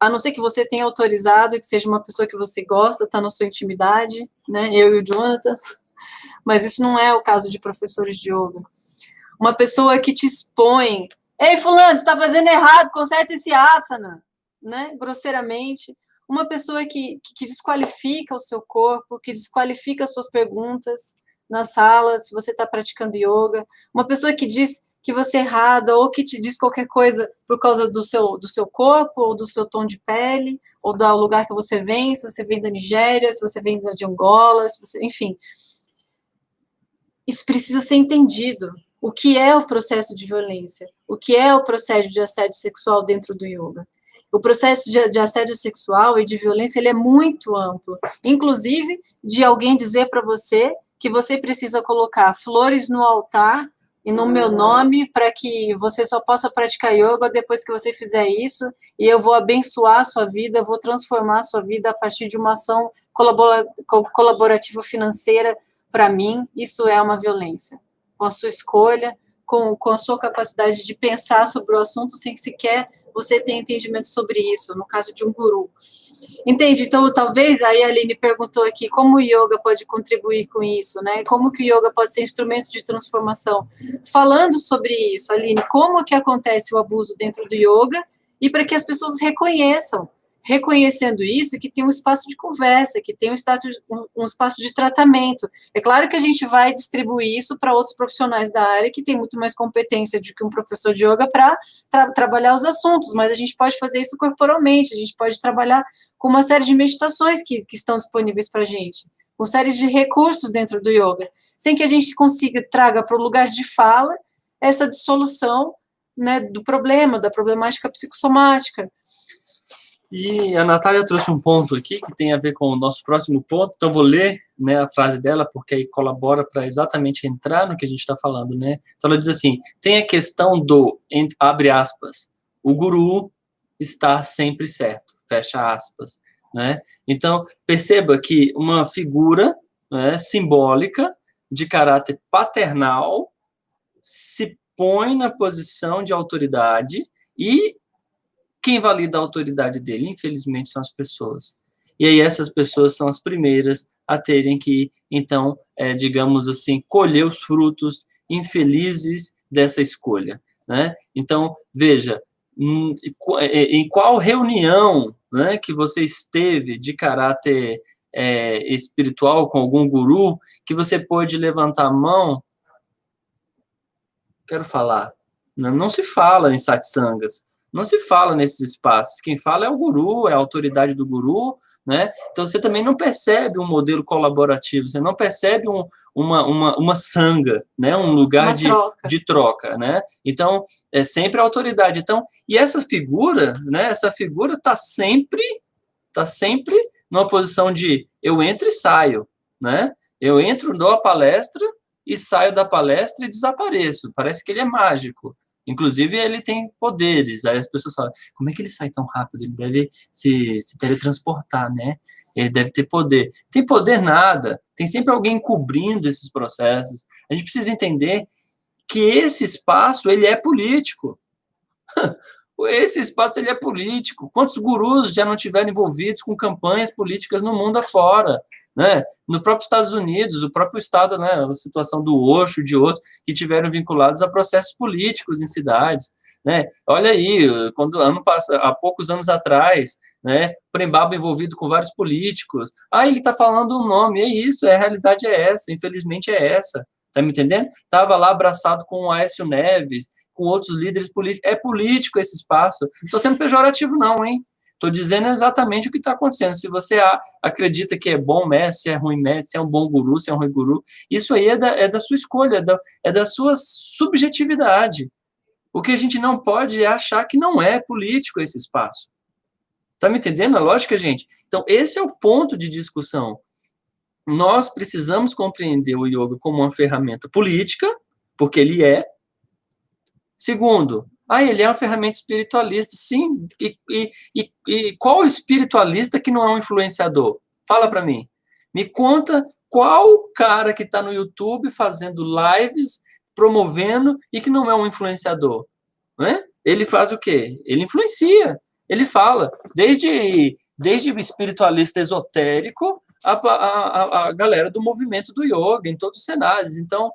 a não ser que você tenha autorizado, que seja uma pessoa que você gosta, está na sua intimidade, né, eu e o Jonathan, mas isso não é o caso de professores de yoga. Uma pessoa que te expõe, ei, fulano, você está fazendo errado, conserta esse asana, né, grosseiramente. Uma pessoa que desqualifica o seu corpo, que desqualifica as suas perguntas na sala, se você está praticando yoga. Uma pessoa que diz que você é errada, ou que te diz qualquer coisa por causa do seu corpo, ou do seu tom de pele, ou do lugar que você vem, se você vem da Nigéria, se você vem de Angola, enfim. Isso precisa ser entendido. O que é o processo de violência? O que é o processo de assédio sexual dentro do yoga? O processo de assédio sexual e de violência, ele é muito amplo. Inclusive, de alguém dizer para você que você precisa colocar flores no altar e no meu nome para que você só possa praticar yoga depois que você fizer isso, e eu vou abençoar a sua vida, eu vou transformar a sua vida a partir de uma ação colaborativa financeira para mim. Isso é uma violência. Com a sua escolha, com a sua capacidade de pensar sobre o assunto sem que sequer você tenha entendimento sobre isso, no caso de um guru. Entende? Então, talvez, aí a Aline perguntou aqui, como o yoga pode contribuir com isso, né? Como que o yoga pode ser instrumento de transformação? Falando sobre isso, Aline, como que acontece o abuso dentro do yoga e para que as pessoas reconhecendo isso, que tem um espaço de conversa, que tem um espaço de tratamento. É claro que a gente vai distribuir isso para outros profissionais da área que têm muito mais competência do que um professor de yoga para trabalhar os assuntos, mas a gente pode fazer isso corporalmente, a gente pode trabalhar com uma série de meditações que estão disponíveis para a gente, com séries de recursos dentro do yoga, sem que a gente traga para o lugar de fala essa dissolução, né, do problema, da problemática psicossomática. E a Natália trouxe um ponto aqui que tem a ver com o nosso próximo ponto, então vou ler, né, a frase dela, porque aí colabora para exatamente entrar no que a gente está falando, né? Então ela diz assim, tem a questão do, abre aspas, o guru está sempre certo, fecha aspas, né? Então, perceba que uma figura, né, simbólica, de caráter paternal, se põe na posição de autoridade e quem valida a autoridade dele, infelizmente, são as pessoas. E aí essas pessoas são as primeiras a terem que, então, digamos assim, colher os frutos infelizes dessa escolha, né? Então, veja, em qual reunião, né, que você esteve de caráter espiritual, com algum guru, que você pôde levantar a mão. Quero falar. Não se fala em satsangas, não se fala nesses espaços. Quem fala é o guru, é a autoridade do guru, né? Então você também não percebe um modelo colaborativo, você não percebe uma sanga, né? Um lugar de troca, né? Então é sempre a autoridade. Então, e essa figura, né? Essa figura está sempre numa posição de eu entro e saio, né? Eu entro, dou a palestra e saio da palestra e desapareço. Parece que ele é mágico. Inclusive, ele tem poderes. Aí as pessoas falam, como é que ele sai tão rápido? Ele deve se teletransportar, né? Ele deve ter poder. Tem poder nada. Tem sempre alguém cobrindo esses processos. A gente precisa entender que esse espaço, ele é político. Esse espaço, ele é político. Quantos gurus já não tiveram envolvidos com campanhas políticas no mundo afora? Né? No próprio Estados Unidos, o próprio Estado, né, a situação do Osho, de outros, que tiveram vinculados a processos políticos em cidades. Né? Olha aí, há poucos anos atrás, né, Prembaba envolvido com vários políticos. Ele está falando um nome, é isso, a realidade é essa, infelizmente é essa. Está me entendendo? Estava lá abraçado com o Aécio Neves, com outros líderes políticos. É político esse espaço. Não estou sendo pejorativo, não, hein? Estou dizendo exatamente o que está acontecendo. Se você acredita que é bom mestre, se é ruim mestre, se é um bom guru, se é um ruim guru, isso aí é da sua escolha, é da sua subjetividade. O que a gente não pode é achar que não é político esse espaço. Está me entendendo a lógica, gente? Então, esse é o ponto de discussão. Nós precisamos compreender o yoga como uma ferramenta política, porque ele é. Segundo, ele é uma ferramenta espiritualista. Sim, e qual espiritualista que não é um influenciador? Fala para mim. Me conta qual cara que está no YouTube fazendo lives, promovendo e que não é um influenciador. Não é? Ele faz o quê? Ele influencia. Ele fala. Desde o espiritualista esotérico a galera do movimento do yoga, em todos os cenários. Então,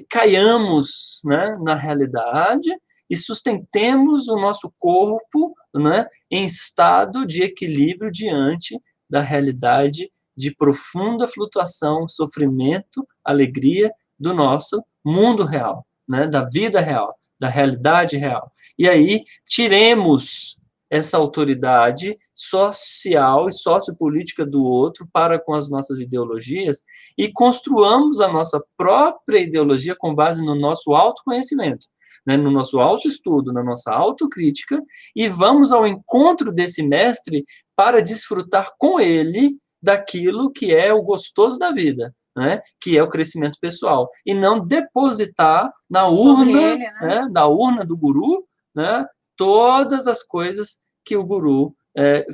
caiamos, né, na realidade e sustentemos o nosso corpo, né, em estado de equilíbrio diante da realidade de profunda flutuação, sofrimento, alegria do nosso mundo real, né, da vida real, da realidade real. E aí, tiremos essa autoridade social e sociopolítica do outro para com as nossas ideologias e construamos a nossa própria ideologia com base no nosso autoconhecimento, né, no nosso autoestudo, na nossa autocrítica, e vamos ao encontro desse mestre para desfrutar com ele daquilo que é o gostoso da vida, né, que é o crescimento pessoal, e não depositar na urna, ele, né, na urna do guru, né, todas as coisas que o guru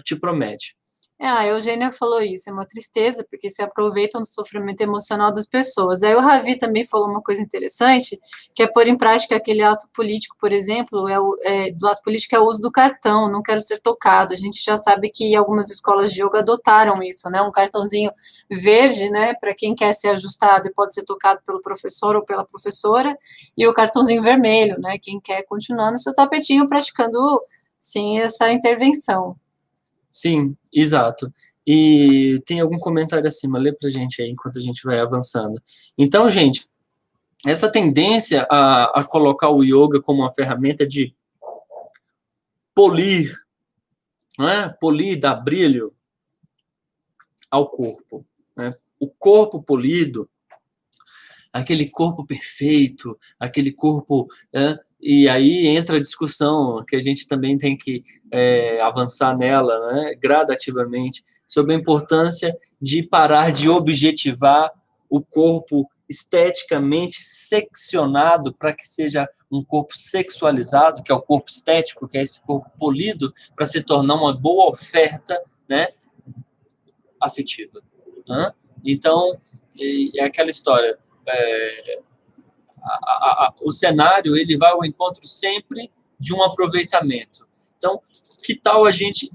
te promete. A Eugênia falou isso, é uma tristeza, porque se aproveitam do sofrimento emocional das pessoas. Aí o Ravi também falou uma coisa interessante, que é pôr em prática aquele ato político, por exemplo, do ato político é o uso do cartão, não quero ser tocado. A gente já sabe que algumas escolas de yoga adotaram isso, né, um cartãozinho verde, né, para quem quer ser ajustado e pode ser tocado pelo professor ou pela professora, e o cartãozinho vermelho, né, quem quer continuar no seu tapetinho praticando, sim, essa intervenção. Sim, exato. E tem algum comentário acima? Lê pra gente aí, enquanto a gente vai avançando. Então, gente, essa tendência a colocar o yoga como uma ferramenta de polir, né? Polir, dar brilho ao corpo, né? O corpo polido, aquele corpo perfeito, aquele corpo... E aí entra a discussão, que a gente também tem que avançar nela, né, gradativamente, sobre a importância de parar de objetivar o corpo esteticamente seccionado para que seja um corpo sexualizado, que é o corpo estético, que é esse corpo polido, para se tornar uma boa oferta, né, afetiva. Né? Então, é aquela história... o cenário ele vai ao encontro sempre de um aproveitamento. Então, que tal a gente,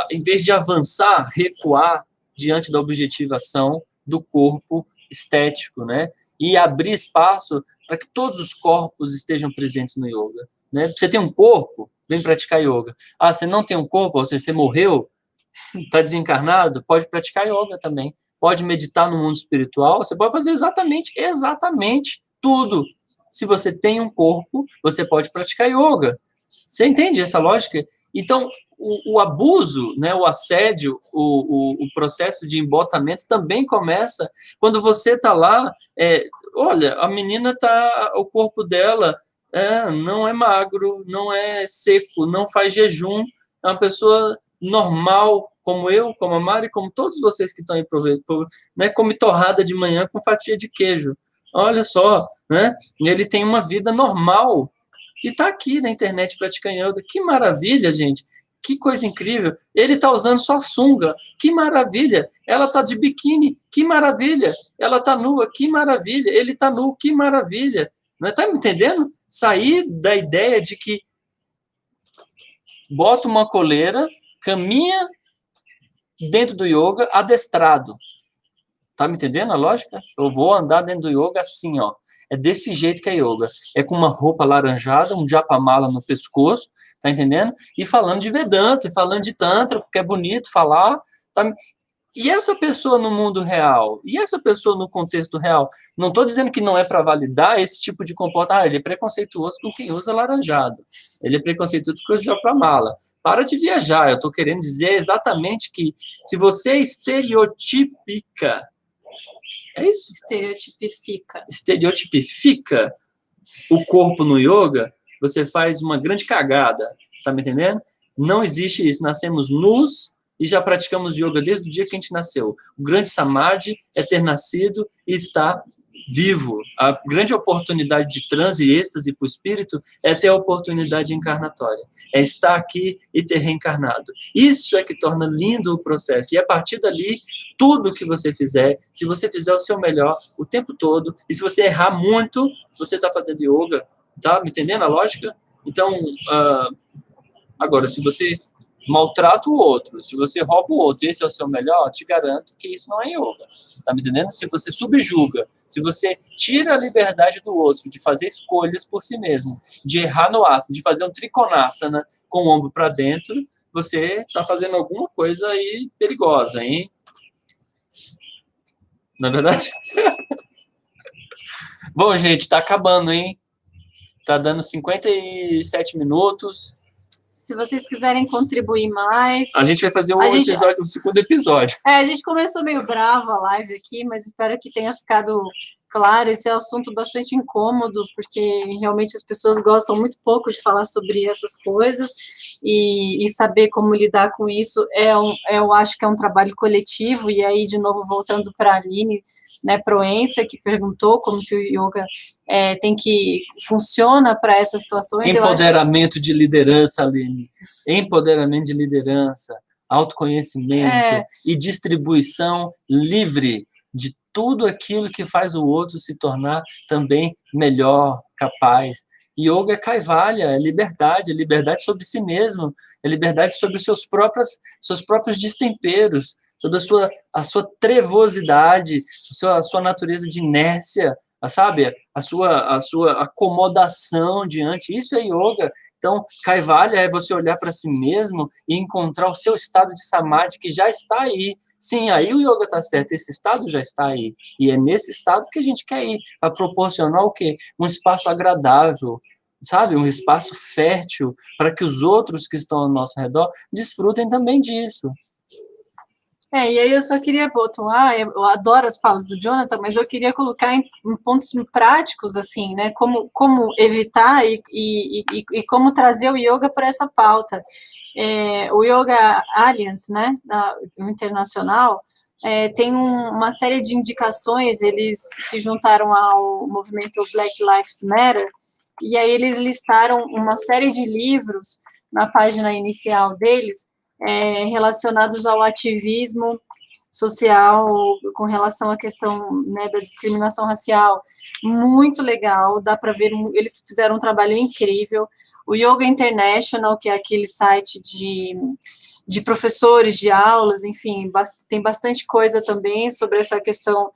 em vez de avançar, recuar diante da objetivação do corpo estético, né? E abrir espaço para que todos os corpos estejam presentes no yoga. Né? Você tem um corpo, vem praticar yoga. Você não tem um corpo, ou seja, você morreu, está desencarnado, pode praticar yoga também. Pode meditar no mundo espiritual, você pode fazer exatamente tudo. Se você tem um corpo, você pode praticar yoga. Você entende essa lógica? Então, o abuso, né, o assédio, o processo de embotamento também começa quando você está lá, olha, a menina tá, o corpo dela não é magro, não é seco, não faz jejum, é uma pessoa normal, como eu, como a Mari, como todos vocês que estão aí, né, come torrada de manhã com fatia de queijo. Olha só, né? Ele tem uma vida normal e está aqui na internet praticando yoga. Que maravilha, gente! Que coisa incrível! Ele está usando só sunga. Que maravilha! Ela está de biquíni. Que maravilha! Ela está nua. Que maravilha! Ele está nu. Que maravilha! Não está me entendendo? Sair da ideia de que bota uma coleira, caminha dentro do yoga adestrado. Tá me entendendo a lógica? Eu vou andar dentro do yoga assim, ó. É desse jeito que é yoga. É com uma roupa alaranjada, um japamala no pescoço, tá entendendo? E falando de Vedanta, e falando de Tantra, porque é bonito falar. Tá? E essa pessoa no mundo real? E essa pessoa no contexto real? Não estou dizendo que não é para validar esse tipo de comportamento. Ele é preconceituoso com quem usa laranjado. Ele é preconceituoso com quem usa japamala. Para de viajar. Eu estou querendo dizer exatamente que se você estereotipica, é isso? Estereotipifica o corpo no yoga, você faz uma grande cagada. Tá me entendendo? Não existe isso. Nascemos nus e já praticamos yoga desde o dia que a gente nasceu. O grande samadhi é ter nascido e estar vivo. A grande oportunidade de transe e êxtase para o espírito é ter a oportunidade encarnatória. É estar aqui e ter reencarnado. Isso é que torna lindo o processo. E a partir dali, tudo que você fizer, se você fizer o seu melhor o tempo todo, e se você errar muito, você está fazendo yoga. Tá me entendendo a lógica? Então, agora, se você maltrata o outro, se você rouba o outro, esse é o seu melhor, te garanto que isso não é yoga. Tá me entendendo? Se você subjuga, se você tira a liberdade do outro de fazer escolhas por si mesmo, de errar no asana, de fazer um trikonasana com o ombro para dentro, você tá fazendo alguma coisa aí perigosa, hein? Não é verdade? Bom, gente, tá acabando, hein? Tá dando 57 minutos. Se vocês quiserem contribuir mais... A gente vai fazer o segundo episódio. A gente começou meio bravo a live aqui, mas espero que tenha ficado claro. Esse é um assunto bastante incômodo, porque realmente as pessoas gostam muito pouco de falar sobre essas coisas, e saber como lidar com isso eu acho que é um trabalho coletivo. E aí, de novo, voltando para a Aline, né, Proença, que perguntou como que o yoga funciona para essas situações. Empoderamento de liderança, Aline. Empoderamento de liderança, autoconhecimento e distribuição livre de tudo aquilo que faz o outro se tornar também melhor, capaz. Yoga é kaivalya, é liberdade sobre si mesmo, é liberdade sobre os seus próprios destemperos, sobre a sua trevosidade, a sua natureza de inércia, sabe? A sua acomodação diante. Isso é yoga. Então, kaivalya é você olhar para si mesmo e encontrar o seu estado de samadhi que já está aí. Sim, aí o yoga está certo, esse estado já está aí. E é nesse estado que a gente quer ir, para proporcionar o quê? Um espaço agradável, sabe? Um espaço fértil para que os outros que estão ao nosso redor desfrutem também disso. E aí eu só queria pontuar, eu adoro as falas do Jonathan, mas eu queria colocar em pontos práticos, assim, né, como evitar e como trazer o yoga para essa pauta. O Yoga Alliance, né, o internacional, tem uma série de indicações. Eles se juntaram ao movimento Black Lives Matter, e aí eles listaram uma série de livros na página inicial deles, relacionados ao ativismo social com relação à questão, né, da discriminação racial. Muito legal, dá para ver, eles fizeram um trabalho incrível. O Yoga International, que é aquele site de professores de aulas, enfim, tem bastante coisa também sobre essa questão,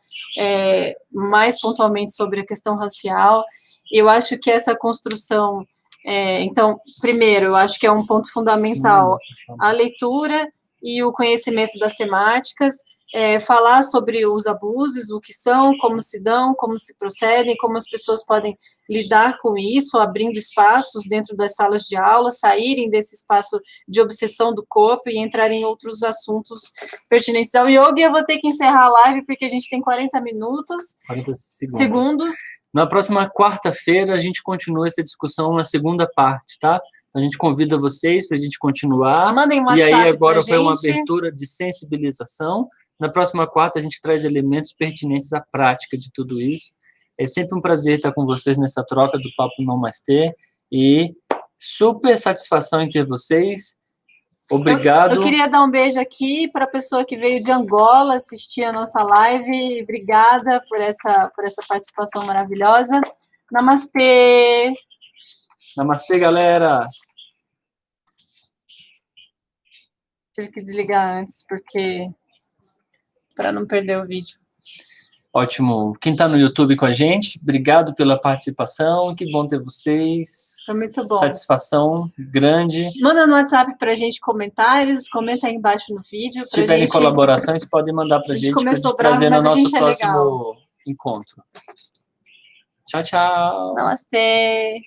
mais pontualmente sobre a questão racial. Eu acho que essa construção... então, primeiro, eu acho que é um ponto fundamental a leitura e o conhecimento das temáticas, falar sobre os abusos, o que são, como se dão, como se procedem, como as pessoas podem lidar com isso, abrindo espaços dentro das salas de aula, saírem desse espaço de obsessão do corpo e entrarem em outros assuntos pertinentes ao yoga. E eu vou ter que encerrar a live, porque a gente tem 40 minutos. 40 segundos. Na próxima quarta-feira, a gente continua essa discussão na segunda parte, tá? A gente convida vocês para a gente continuar. Mandem um WhatsApp. E aí agora foi uma abertura de sensibilização. Na próxima quarta, a gente traz elementos pertinentes à prática de tudo isso. É sempre um prazer estar com vocês nessa troca do Papo Namastê. E super satisfação em ter vocês. Obrigado. Eu queria dar um beijo aqui para a pessoa que veio de Angola assistir a nossa live. Obrigada por essa participação maravilhosa. Namastê. Namastê, galera. Tive que desligar antes, porque... para não perder o vídeo. Ótimo. Quem está no YouTube com a gente, obrigado pela participação. Que bom ter vocês. Foi muito bom. Satisfação grande. Manda no WhatsApp para a gente comentários, comenta aí embaixo no vídeo. Se tiverem colaborações, podem mandar para a gente para a gente trazer no nosso próximo encontro. Tchau, tchau. Namastê.